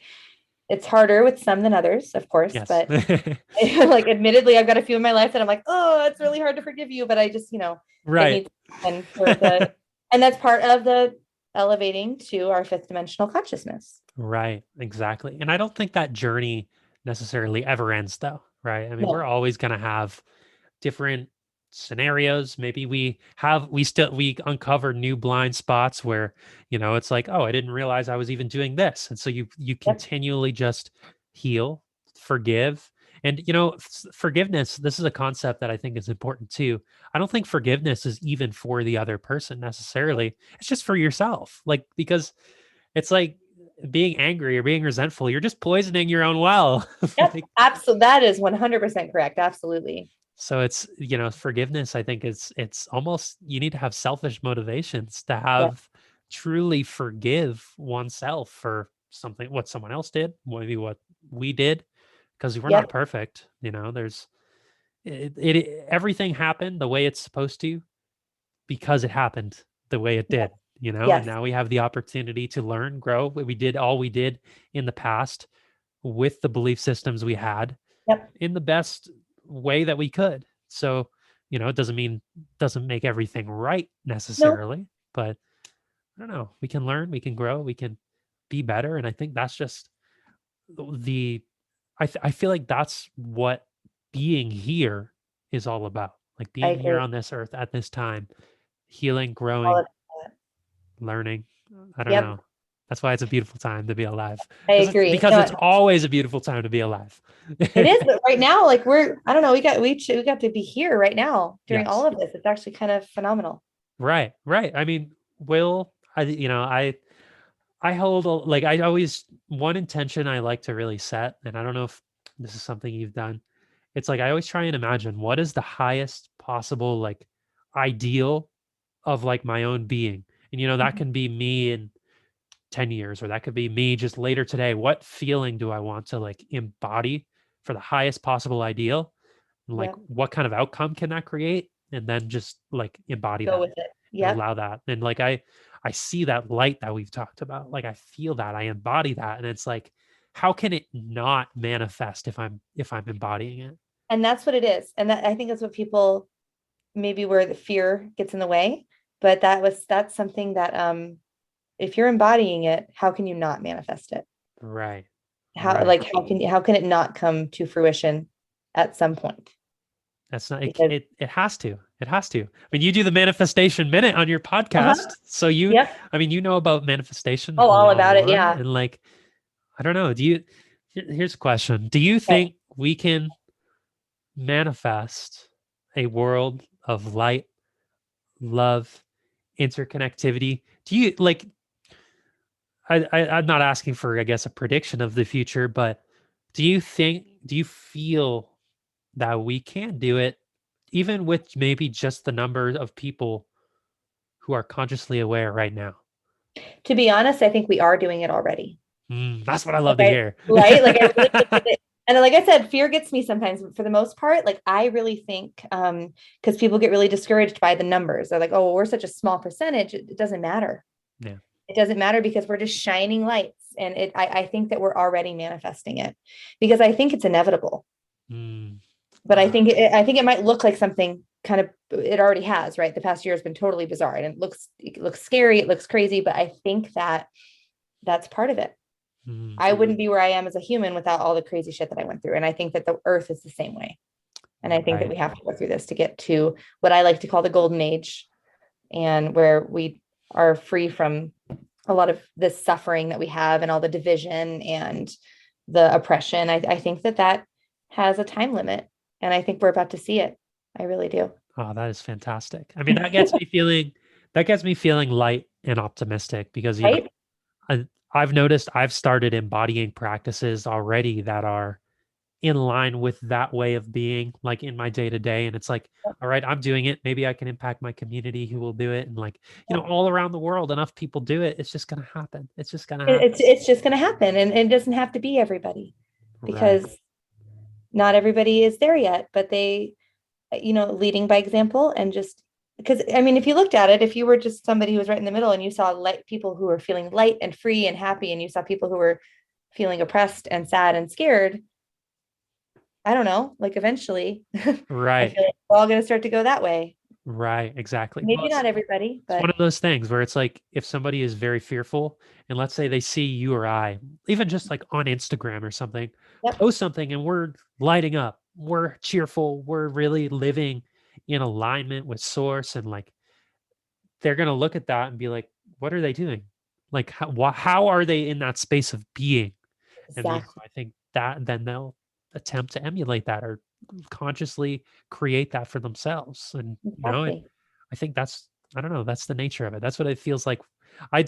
it's harder with some than others, of course, Yes. but like admittedly, I've got a few in my life that I'm like, oh, it's really hard to forgive you, but I just, it Right. needs to happen for the, and that's part of the elevating to our fifth dimensional consciousness. Right. Exactly. And I don't think that journey necessarily ever ends though, right? I mean, we're No. always going to have different scenarios. Maybe we uncover new blind spots where, it's like, oh, I didn't realize I was even doing this. And so you Yep. continually just heal, forgive. And forgiveness, this is a concept that I think is important too. I don't think forgiveness is even for the other person necessarily. It's just for yourself. Like, because it's like being angry or being resentful, you're just poisoning your own well. Yep. Like, Absolutely. That is 100% correct. Absolutely. so it's, forgiveness, I think it's almost, you need to have selfish motivations to Yep. have truly forgive oneself for something, what someone else did, maybe what we did, because we're not Yep. perfect. There's everything happened the way it's supposed to because it happened the way it did, and Yes. now we have the opportunity to learn, grow. We did all we did in the past with the belief systems we had Yep. in the best way that we could. So, it doesn't make everything right No. necessarily, but I don't know. We can learn, we can grow, we can be better. And I think that's just the, I feel like that's what being here is all about. Like I being here agree. on this earth at this time, healing, All growing, of that. learning. I don't Yep. know. That's why it's a beautiful time to be alive. I agree. Because it's always a beautiful time to be alive. It is, but right now, like I don't know, we got to be here right now during all Yes. of this. It's actually kind of phenomenal. Right, right. I mean, I hold like I always one intention I like to really set, and I don't know if this is something you've done. It's like I always try and imagine what is the highest possible like ideal of like my own being. And that Mhm. can be me in 10 years, or that could be me just later today. What feeling do I want to like embody for the highest possible ideal? And like Yep. what kind of outcome can that create? And then just like embody Go that with it. and Yep. allow that. And like I see that light that we've talked about. Like I feel that, I embody that. And it's like, how can it not manifest if I'm embodying it? And that's what it is. And that I think that's what people maybe where the fear gets in the way. But that's something that if you're embodying it, how can you not manifest it? Right. How Right. like how can it not come to fruition at some point? That's not Because it has to. It has to. I mean, you do the manifestation minute on your uh-huh. podcast. So Yep. I mean, you know about manifestation Oh, all about it. 101. Yeah. And like, I don't know. Here's a question. Do you Okay. think we can manifest a world of light, love, interconnectivity? Do you like I'm not asking for, I guess, a prediction of the future, but do you feel that we can do it even with maybe just the number of people who are consciously aware right now? To be honest, I think we are doing it already. That's what I love Like to hear. right? Like I really look at it. And like I said, fear gets me sometimes, but for the most part, like I really think because people get really discouraged by the numbers. They're like, oh, well, we're such a small percentage, it doesn't matter. Yeah. It doesn't matter because we're just shining lights. And I think that we're already manifesting it because I think it's inevitable. Mm. But I think it might look like something kind of it already has, right? The past year has been totally bizarre and it looks scary, it looks crazy, but I think that that's part of it. I wouldn't be where I am as a human without all the crazy shit that I went through. And I think that the earth is the same way. And I think that Right. we have to go through this to get to what I like to call the golden age, and where we are free from a lot of this suffering that we have and all the division and the oppression. I think that that has a time limit, and I think we're about to see it. I really do. Oh, that is fantastic. I mean, that gets me feeling light and optimistic because, Right? I've noticed I've started embodying practices already that are in line with that way of being, like in my day to day. And it's like, all right, I'm doing it. Maybe I can impact my community who will do it. And like, all around the world, enough people do it. It's just going to happen. It's just going to happen. It's just going to happen. And it doesn't have to be everybody, because not everybody is there yet, but they, leading by example. And just because, I mean, if you looked at it, if you were just somebody who was right in the middle and you saw people who were feeling light and free and happy, and you saw people who were feeling oppressed and sad and scared, I don't know, like eventually, right. I feel like we're all going to start to go that way. Right, exactly. Maybe not everybody, but it's one of those things where it's like, if somebody is very fearful, and let's say they see you or I, even just like on Instagram or something, post something, and we're lighting up, we're cheerful, we're really living in alignment with source, and like, they're going to look at that and be like, what are they doing? Like, how are they in that space of being? exactly. And I think that then they'll attempt to emulate that, or consciously create that for themselves. And I think that's, I don't know, that's the nature of it. That's what it feels like. I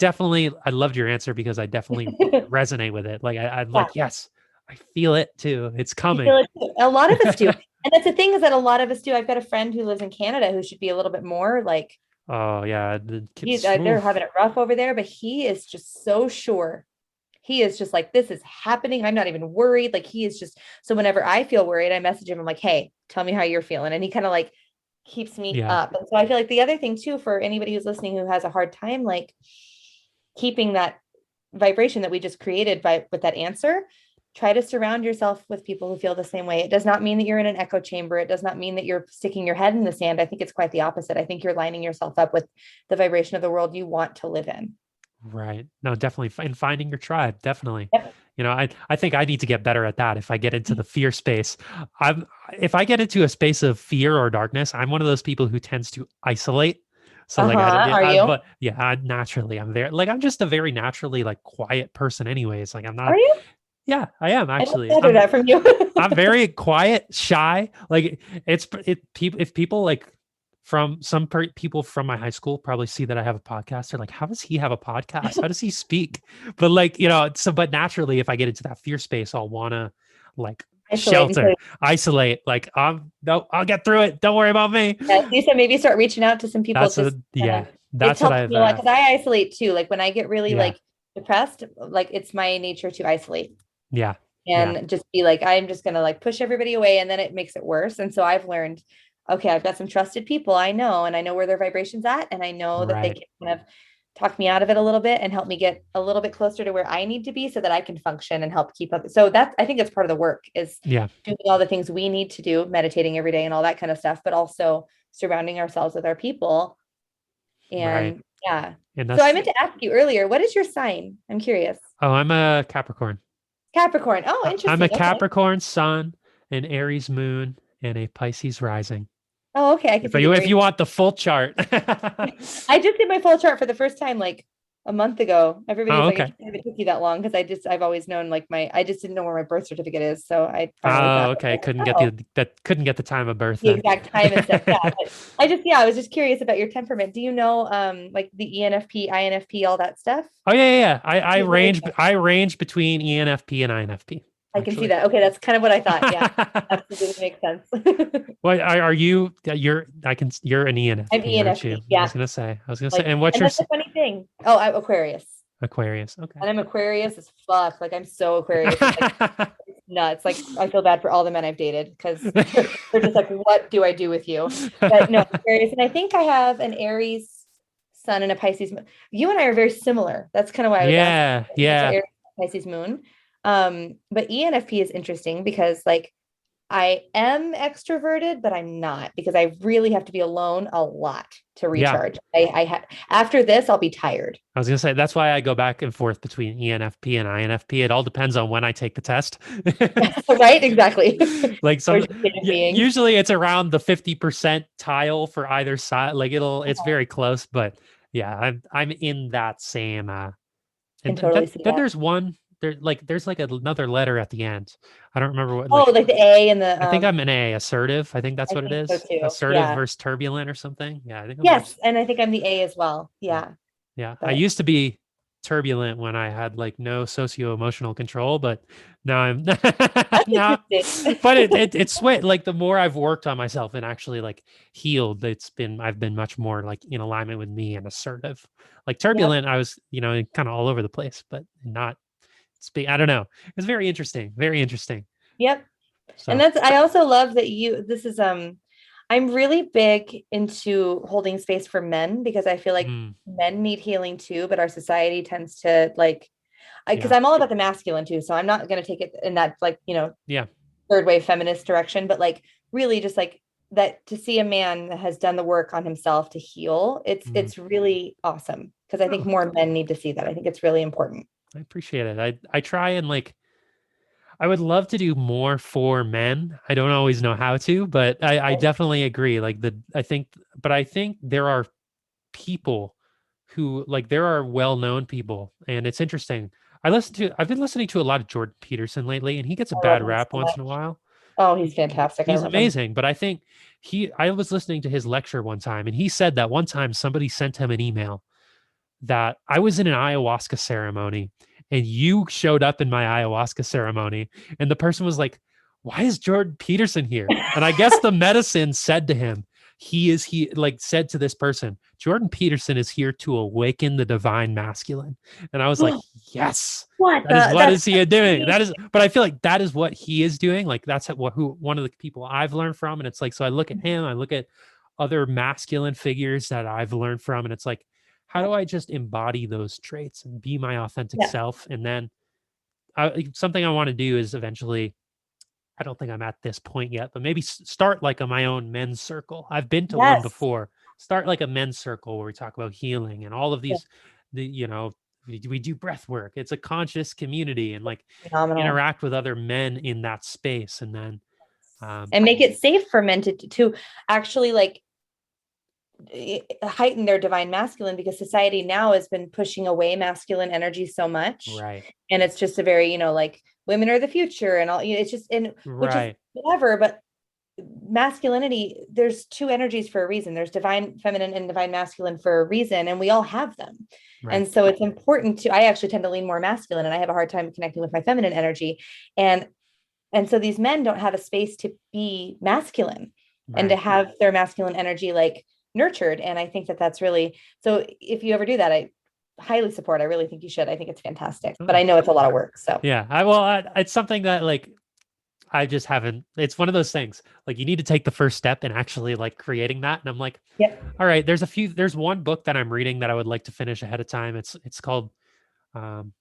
loved your answer, because I definitely resonate with it. Like I'm like, yes, I feel it too. It's coming. Feel it too. A lot of us do. And that's the thing, is that a lot of us do. I've got a friend who lives in Canada who should be a little bit more like, oh yeah, they're having it rough over there, but he is just so sure. He is just like, this is happening. I'm not even worried. Like, he is just, so whenever I feel worried, I message him. I'm like, hey, tell me how you're feeling. And he kind of like keeps me up. And so I feel like the other thing too, for anybody who's listening who has a hard time, like keeping that vibration that we just created with that answer, try to surround yourself with people who feel the same way. It does not mean that you're in an echo chamber. It does not mean that you're sticking your head in the sand. I think it's quite the opposite. I think you're lining yourself up with the vibration of the world you want to live in. Right. No, definitely. And finding your tribe. Definitely. Yep. I think I need to get better at that. If I get into the fear space, if I get into a space of fear or darkness, I'm one of those people who tends to isolate. So are you? Naturally, I'm just a very naturally like quiet person anyways. Like I'm not. Are you? Yeah, I am actually. I that from you. I'm very quiet, shy. Like if people like from people from my high school probably see that I have a podcast. They're like, how does he have a podcast? How does he speak? But like, but naturally, if I get into that fear space, I'll want to like isolate. Like, no, I'll get through it. Don't worry about me. Yeah, you said maybe start reaching out to some people. That's what I've because I isolate too. Like when I get really like depressed, like it's my nature to isolate. Yeah. And just be like, I'm just going to like push everybody away, and then it makes it worse. And so I've learned, okay, I've got some trusted people I know, and I know where their vibration's at. And I know that they can kind of talk me out of it a little bit and help me get a little bit closer to where I need to be so that I can function and help keep up. So I think that's part of the work, is doing all the things we need to do, meditating every day and all that kind of stuff, but also surrounding ourselves with our people. And so I meant to ask you earlier, what is your sign? I'm curious. Oh, I'm a Capricorn. Capricorn. Oh, interesting. I'm a Capricorn sun, an Aries moon, and a Pisces rising. Oh, okay. If you want the full chart. I just did my full chart for the first time like a month ago. Everybody's like, it took you that long, because I've always known like I just didn't know where my birth certificate is. So I couldn't get the time of birth. The exact time and stuff. Yeah. I was just curious about your temperament. Do you know like the ENFP, INFP, all that stuff? Oh yeah. I range between ENFP and INFP. I can see that. Okay, that's kind of what I thought. Yeah, absolutely makes sense. Well, are you? You're an ENFP. I'm ENFP. Yeah. I was gonna say. And what's that's the funny thing? Oh, I'm Aquarius. Aquarius. Okay. And I'm Aquarius as fuck. Like I'm so Aquarius. It's nuts. Like I feel bad for all the men I've dated, because they're just like, what do I do with you? But no, Aquarius. And I think I have an Aries sun and a Pisces moon. You and I are very similar. That's kind of why I was asking. Aries, Pisces moon. But ENFP is interesting because like I am extroverted, but I'm not, because I really have to be alone a lot to recharge. After this, I'll be tired. I was going to say, that's why I go back and forth between ENFP and INFP. It all depends on when I take the test. Right. Exactly. Like usually it's around the 50% tile for either side. Like it's very close, but yeah, I'm in that same, and totally then there's one. There's another letter at the end. I don't remember what. Like the A and the. I think I'm an A, assertive. I think that's what it is. So assertive versus turbulent or something. Yeah, I think. Yes, and I think I'm the A as well. Yeah. Yeah, I used to be turbulent when I had like no socio-emotional control, but now I'm That's now, interesting. but it's sweet. Like the more I've worked on myself and actually like healed, I've been much more like in alignment with me and assertive. Like Yep. turbulent, I was, kind of all over the place, but not I don't know. It's very interesting. Very interesting. Yep. And So, I also love that I'm really big into holding space for men because I feel like mm, men need healing too, but our society tends to because yeah, I'm all about the masculine too. So I'm not going to take it in that yeah, third wave feminist direction, but like really just like that to see a man that has done the work on himself to heal. mm. It's really awesome because I think Oh, more men need to see that. I think it's really important. I appreciate it. I try and like I would love to do more for men. I don't always know how to, but I definitely agree. Like I think there are people who like there are well-known people, and it's interesting. I've been listening to a lot of Jordan Peterson lately, and he gets a I love bad him rap so once in a much. while. Oh, he's fantastic. I He's love him. amazing, but I think I was listening to his lecture one time, and he said that one time somebody sent him an email that I was in an ayahuasca ceremony and you showed up in my ayahuasca ceremony. And the person was like, why is Jordan Peterson here? And I guess the medicine said to him, said to this person, Jordan Peterson is here to awaken the divine masculine. And I was like, yes, What that is the? what That's is he doing? But I feel like that is what he is doing. Like that's one of the people I've learned from. And it's like, so I look at him, I look at other masculine figures that I've learned from, and it's like, how do I just embody those traits and be my authentic yeah. self? And then something I want to do is eventually, I don't think I'm at this point yet, but maybe start like my own men's circle. I've been to one Yes. before. Start like a men's circle where we talk about healing and all of Yeah. these, we do breath work. It's a conscious community and like Phenomenal. interact with other men in that space. And then, And make it safe for men to actually heighten their divine masculine because society now has been pushing away masculine energy so much, right, and it's just a very like women are the future and all, it's just in which is right, whatever, but masculinity, there's two energies for a reason. There's divine feminine and divine masculine for a reason, and we all have them. right, And so it's important I actually tend to lean more masculine, and I have a hard time connecting with my feminine energy, and so these men don't have a space to be masculine and to right. have their masculine energy nurtured. And I think that's really, so if you ever do that, I highly support. I really think you should. I think it's fantastic, but Oh, I know it's a lot of work. So yeah. It's something that like I just haven't. It's one of those things. Like you need to take the first step in actually like creating that. And I'm like, yep. all right. There's one book that I'm reading that I would like to finish ahead of time. It's called um,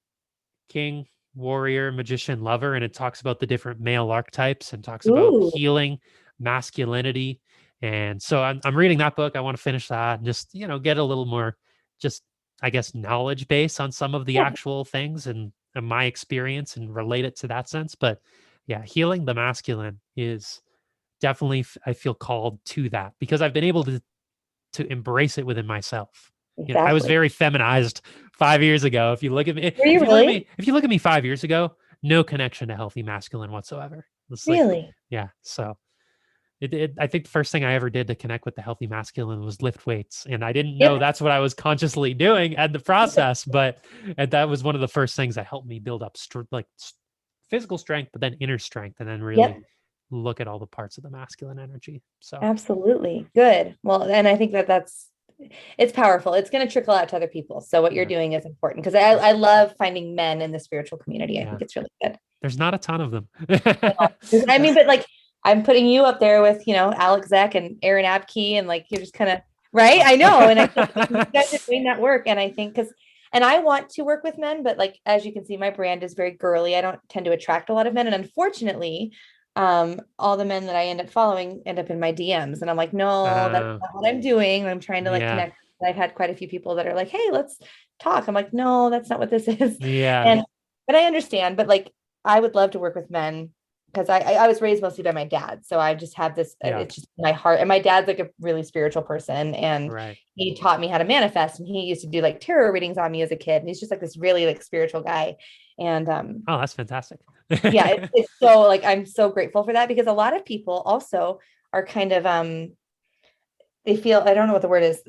King, Warrior, Magician, Lover, and it talks about the different male archetypes and talks about Ooh, healing masculinity. And so I'm reading that book. I want to finish that and just get a little more, just I guess knowledge base on some of the yeah, actual things and my experience and relate it to that sense. But yeah, healing the masculine is definitely I feel called to that because I've been able to embrace it within myself. I was exactly. very feminized 5 years ago. If you look at me, Were you really? if you look at me 5 years ago, no connection to healthy masculine whatsoever. It's like, Really? yeah. So I think the first thing I ever did to connect with the healthy masculine was lift weights. And I didn't know Yep. that's what I was consciously doing at the process, but that was one of the first things that helped me build up physical strength, but then inner strength, and then really Yep. look at all the parts of the masculine energy. So Absolutely. Good. Well, and I think it's powerful. It's going to trickle out to other people. So what you're yeah, doing is important because I love finding men in the spiritual community. I yeah. think it's really good. There's not a ton of them. I mean, but I'm putting you up there with, Alex Zek and Aaron Abkey, and you're just kind of right. I know. And I feel like you guys are doing that work. And I think and I want to work with men, but as you can see, my brand is very girly. I don't tend to attract a lot of men. And unfortunately, all the men that I end up following end up in my DMs. And I'm like, no, that's not what I'm doing. I'm trying to yeah, connect. I've had quite a few people that are like, hey, let's talk. I'm like, no, that's not what this is. yeah, And, but I understand, but I would love to work with men because I was raised mostly by my dad. So I just have this, yeah. it's just my heart. And my dad's a really spiritual person. And Right. he taught me how to manifest. And he used to do tarot readings on me as a kid. And he's just this really spiritual guy. And Oh, that's fantastic. yeah, it's so I'm so grateful for that because a lot of people also are kind of, they feel, I don't know what the word is,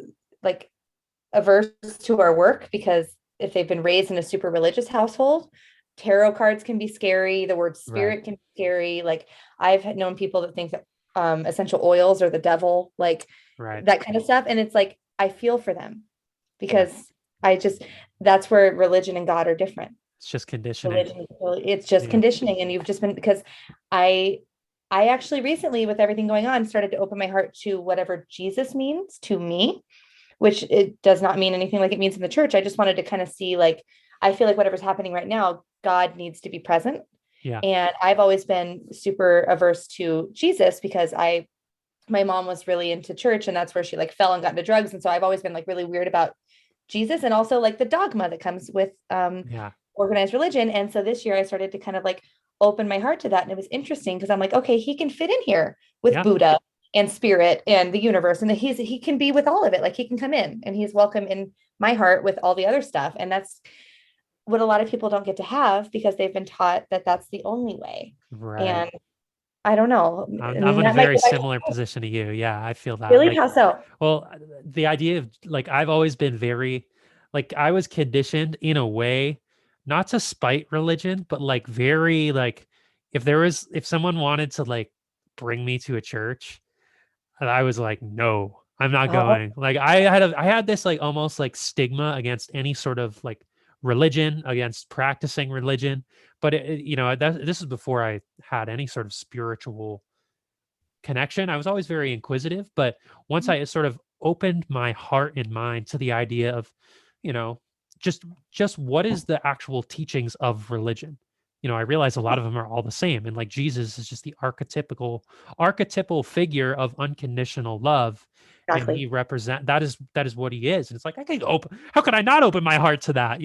averse to our work because if they've been raised in a super religious household, tarot cards can be scary. The word spirit can be scary. Like I've known people that think that essential oils are the devil, like that kind of stuff. And it's like, I feel for them because that's where religion and God are different. It's just conditioning. It's just conditioning. And you've just been, because I actually recently, with everything going on, started to open my heart to whatever Jesus means to me, which it does not mean anything like it means in the church. I just wanted to kind of see, like, I feel like whatever's happening right now, God needs to be present. Yeah. And I've always been super averse to Jesus because my mom was really into church, and that's where she like fell and got into drugs. And so I've always been like really weird about Jesus, and also like the dogma that comes with organized religion. And so this year I started to kind of like open my heart to that. And it was interesting because I'm like, okay, he can fit in here with Buddha and spirit and the universe. And he can be with all of it. Like he can come in and he's welcome in my heart with all the other stuff. And that's what a lot of people don't get to have because they've been taught that that's the only way. Right. And I don't know. I'm in a very similar position to you. Yeah, I feel that. Really? Like, how so? Well, the idea of like, I've always been very, like, I was conditioned in a way, not to spite religion, but like very like, if someone wanted to like bring me to a church, I was like, no, I'm not going. Like I had this like almost like stigma against any sort of like religion, against practicing religion. But this is before I had any sort of spiritual connection. I was always very inquisitive, but once I sort of opened my heart and mind to the idea of, just what is the actual teachings of religion? I realize a lot of them are all the same. And like Jesus is just the archetypal figure of unconditional love. Exactly. And that is what he is. And it's like, how could I not open my heart to that?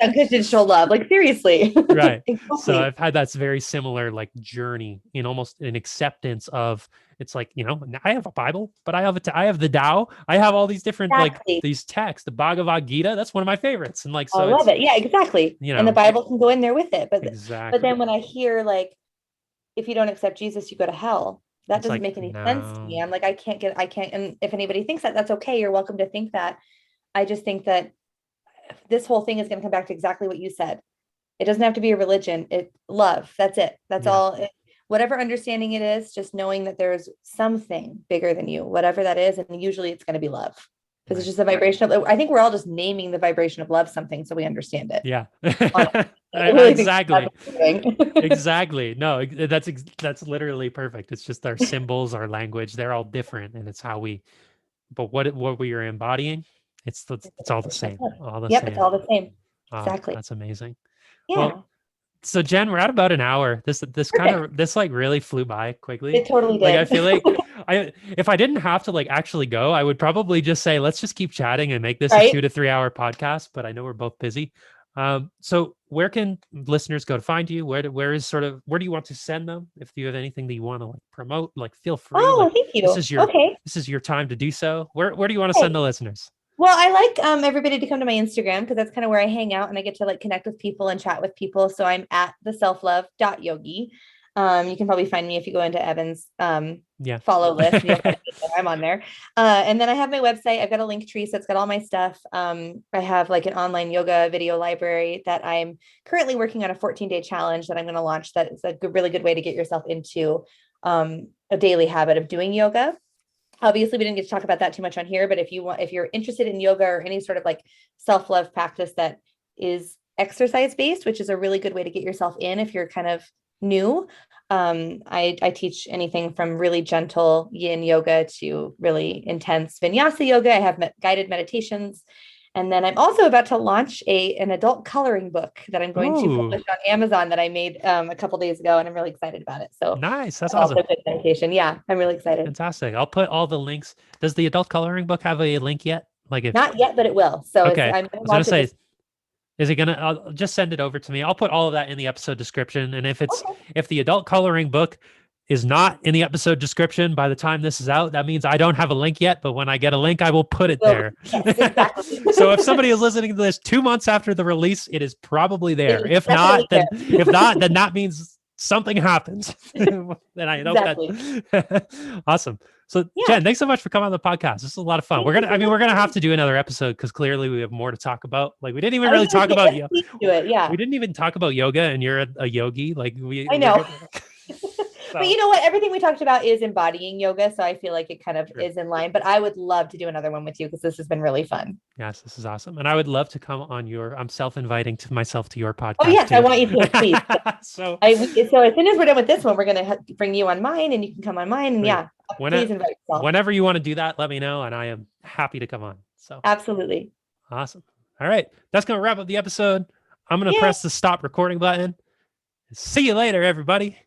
Unconditional love, like seriously. Right. Exactly. So I've had that very similar like journey in almost an acceptance of, it's like, I have a Bible, but I have the Tao. I have all these different like these texts, the Bhagavad Gita. That's one of my favorites. And like, so I love it. Yeah, exactly. And the Bible can go in there with it. But then when I hear like, if you don't accept Jesus, you go to hell. That doesn't make any sense to me. I'm like, I can't. And if anybody thinks that, that's okay. You're welcome to think that. I just think that this whole thing is going to come back to exactly what you said. It doesn't have to be a religion. It's love. That's it. That's all. Whatever understanding it is, just knowing that there's something bigger than you, whatever that is. And usually it's going to do because it's just a vibration of, I think we're all just naming the vibration of love something so we understand it. Yeah. Really Exactly. Exactly. No, that's literally perfect. It's just our symbols, our language, they're all different. And it's how but what we are embodying, it's all the same. It's all the same. Exactly. That's amazing. Yeah. Well, so Jen, we're at about an hour. This like really flew by quickly. It totally did. Like I feel like if I didn't have to like actually go, I would probably just say, let's just keep chatting and make this a 2 to 3 hour podcast. But I know we're both busy. So where can listeners go to find you? Where do you want to send them? If you have anything that you want to like promote, like feel free. Thank you. This is your time to do so. Where do you want to send the listeners? Well, I like everybody to come to my Instagram because that's kind of where I hang out and I get to like connect with people and chat with people. So I'm at the selflove.yogi. You can probably find me if you go into Evan's follow list. I'm on there. And then I have my website. I've got a link tree, so it's got all my stuff. I have like an online yoga video library that I'm currently working on a 14-day challenge that I'm going to launch. That is a really good way to get yourself into a daily habit of doing yoga. Obviously, we didn't get to talk about that too much on here, but if you're interested in yoga or any sort of like self-love practice that is exercise based, which is a really good way to get yourself in if you're kind of new. I teach anything from really gentle yin yoga to really intense vinyasa yoga. I have guided meditations. And then I'm also about to launch an adult coloring book that I'm going to publish on Amazon that I made a couple days ago, and I'm really excited about it. So nice. That's awesome. Meditation. Yeah, I'm really excited. Fantastic. I'll put all the links. Does the adult coloring book have a link yet? Not yet, but it will. So okay. I was going to say, is it going to, I'll just send it over to me. I'll put all of that in the episode description. And if the adult coloring book is not in the episode description by the time this is out, that means I don't have a link yet, but when I get a link, I will put it there. Yes, exactly. So if somebody is listening to this 2 months after the release, it is probably there. If not, then that means something happens. And I know that. Awesome. So Jen, thanks so much for coming on the podcast. This is a lot of fun. We're gonna have to do another episode because clearly we have more to talk about. Like we didn't even really talk about yoga. We didn't even talk about yoga, and you're a yogi. Like I know. But you know what? Everything we talked about is embodying yoga. So I feel like it kind of is in line, but I would love to do another one with you because this has been really fun. Yes, this is awesome. And I would love to come on I'm self-inviting to myself to your podcast. Oh yes, too. I want you to, please. So as soon as we're done with this one, we're going to bring you on mine and you can come on mine. And please invite yourself. Whenever you want to do that, let me know. And I am happy to come on. So absolutely. Awesome. All right. That's going to wrap up the episode. I'm going to press the stop recording button. See you later, everybody.